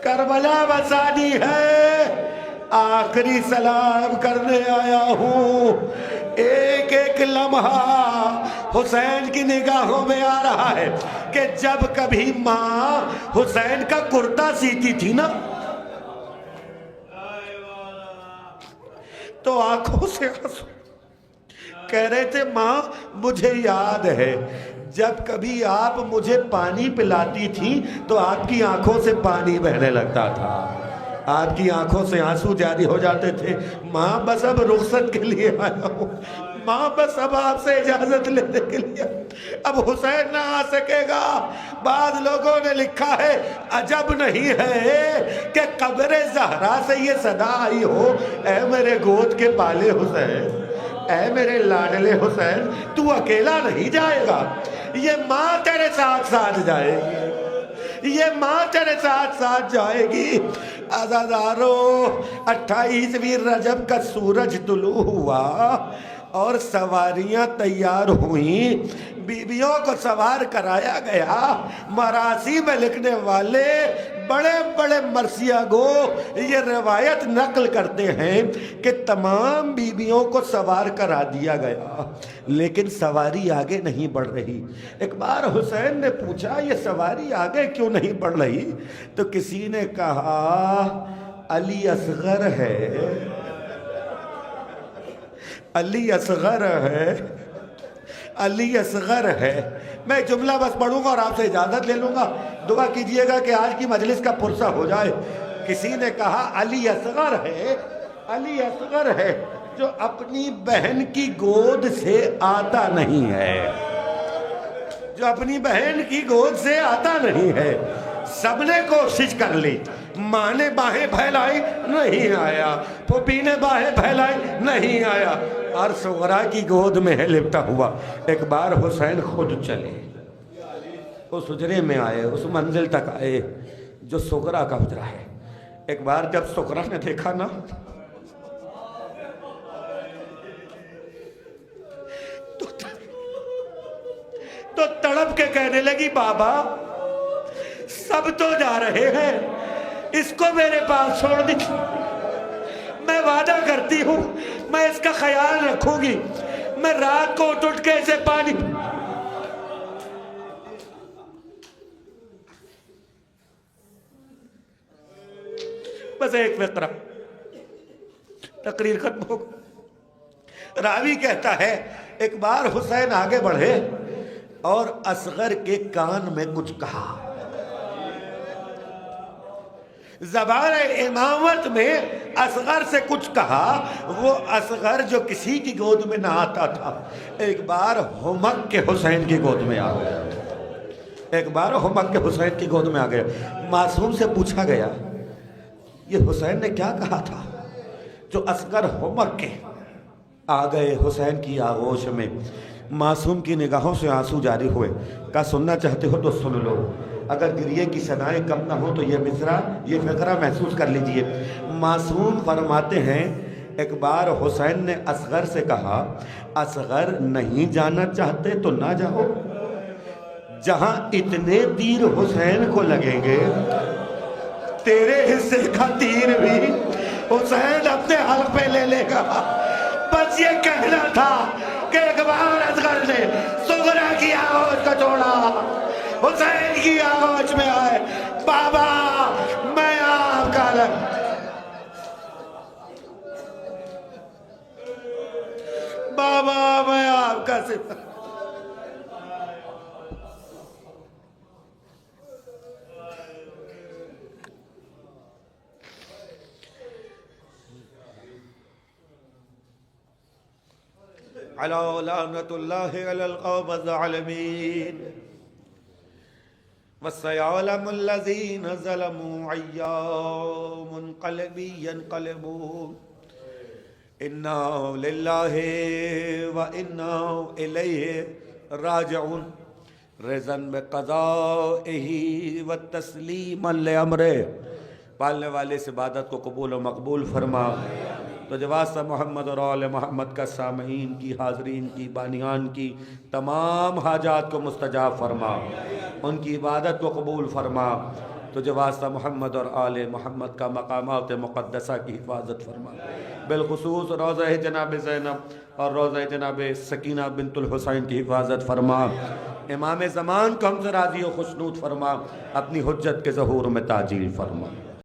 کربلا بسانی ہے. آخری سلام کرنے آیا ہوں. ایک ایک لمحہ حسین کی نگاہوں میں آ رہا ہے کہ جب کبھی ماں حسین کا کرتا سیتی تھی نا تو آنکھوں سے آنسو کہہ رہے تھے ماں مجھے یاد ہے جب کبھی آپ مجھے پانی پلاتی تھی تو آپ کی آنکھوں سے پانی بہنے لگتا تھا، آپ کی آنکھوں سے آنسو جاری ہو جاتے تھے. ماں بس اب رخصت کے لیے آیا ہوں، ماں بس اب آپ سے اجازت لینے کے لیے، اب حسین نہ آ سکے گا. بعض لوگوں نے لکھا ہے عجب نہیں ہے کہ قبر زہرا سے یہ صدا آئی ہو اے میرے گود کے پالے حسین، اے میرے لاڈلے حسین تو اکیلا نہیں جائے گا، یہ ماں تیرے ساتھ ساتھ جائے گی، یہ ماں تیرے ساتھ ساتھ جائے گی. عزادارو 28ویں رجب کا سورج طلوع ہوا اور سواریاں تیار ہوئیں، بیویوں کو سوار کرایا گیا. مراثی میں لکھنے والے بڑے بڑے مرثیہ گو یہ روایت نقل کرتے ہیں کہ تمام بیویوں کو سوار کرا دیا گیا لیکن سواری آگے نہیں بڑھ رہی. ایک بار حسین نے پوچھا یہ سواری آگے کیوں نہیں بڑھ رہی؟ تو کسی نے کہا علی اصغر ہے، علی اصغر ہے، علی اصغر ہے. میں جملہ بس پڑھوں گا اور آپ سے اجازت لے لوں گا. دعا کیجئے گا کہ آج کی مجلس کا پرسہ ہو جائے. کسی نے کہا علی اصغر ہے، علی اصغر ہے جو اپنی بہن کی گود سے آتا نہیں ہے، جو اپنی بہن کی گود سے آتا نہیں ہے. سب نے کوشش کر لی، ماں نے باہیں پھیلائی نہیں آیا، پھوپھی نے باہیں پھیلائی نہیں آیا، اور صغرا کی گود میں ہے لپٹا ہوا. ایک بار حسین خود چلے، اس حجرے میں آئے، اس منزل تک آئے جو صغرا کا حجرہ ہے. ایک بار جب صغرا نے دیکھا نا تو تڑپ کے کہنے لگی بابا سب تو جا رہے ہیں، اس کو میرے پاس چھوڑ دی، میں وعدہ کرتی ہوں میں اس کا خیال رکھوں گی، میں رات کو اٹھ کے اسے پانی. بس ایک فقرہ تقریر ختم ہو. راوی کہتا ہے ایک بار حسین آگے بڑھے اور اصغر کے کان میں کچھ کہا. زبان امامت میں اصغر سے کچھ کہا، وہ اصغر جو کسی کی گود میں نہ آتا تھا ایک بار ہمک کے حسین کی گود میں آ گیا. ایک بار ہمک کے حسین کی گود میں آ گیا. معصوم سے پوچھا گیا یہ حسین نے کیا کہا تھا جو اصغر ہمک کے آ گئے حسین کی آغوش میں. معصوم کی نگاہوں سے آنسو جاری ہوئے. کہا سننا چاہتے ہو تو سن لو، اگر گریے کی صدائیں کم نہ ہو تو یہ مصرع یہ فقرہ محسوس کر لیجئے. معصوم فرماتے ہیں ایک بار حسین نے اصغر سے کہا اصغر نہیں جانا چاہتے تو نہ جاؤ، جہاں اتنے تیر حسین کو لگیں گے تیرے حصے کا تیر بھی حسین اپنے حلق پہ لے لے گا. بس یہ کہنا تھا کہ ایک بار اصغر نے صغرا کی آغوش کو چھوڑا، حسین کی آغوش میں آئے. بابا میں آپ کا بابا میں آپ کا صفت علی لعنت اللہ علی القوم الظالمین وسيعلم الذين ظلموا أيّ منقلب ينقلبون إنا لله وإنا إليه راجعون رضا بقضائه والتسليما لأمره پالنے والے اس عبادت کو قبول و مقبول فرما تو واسطہ محمد اور آل محمد کا سامعین کی حاضرین کی بانیان کی تمام حاجات کو مستجاب فرما ان کی عبادت کو قبول فرما تو واسطہ محمد اور آل محمد کا مقامات مقدسہ کی حفاظت فرما بالخصوص روضہ جناب زینب اور روضہ جناب سکینہ بنت الحسین کی حفاظت فرما امام زمان کو ہم سے راضی و خوشنود فرما اپنی حجت کے ظہور میں تعجیل فرما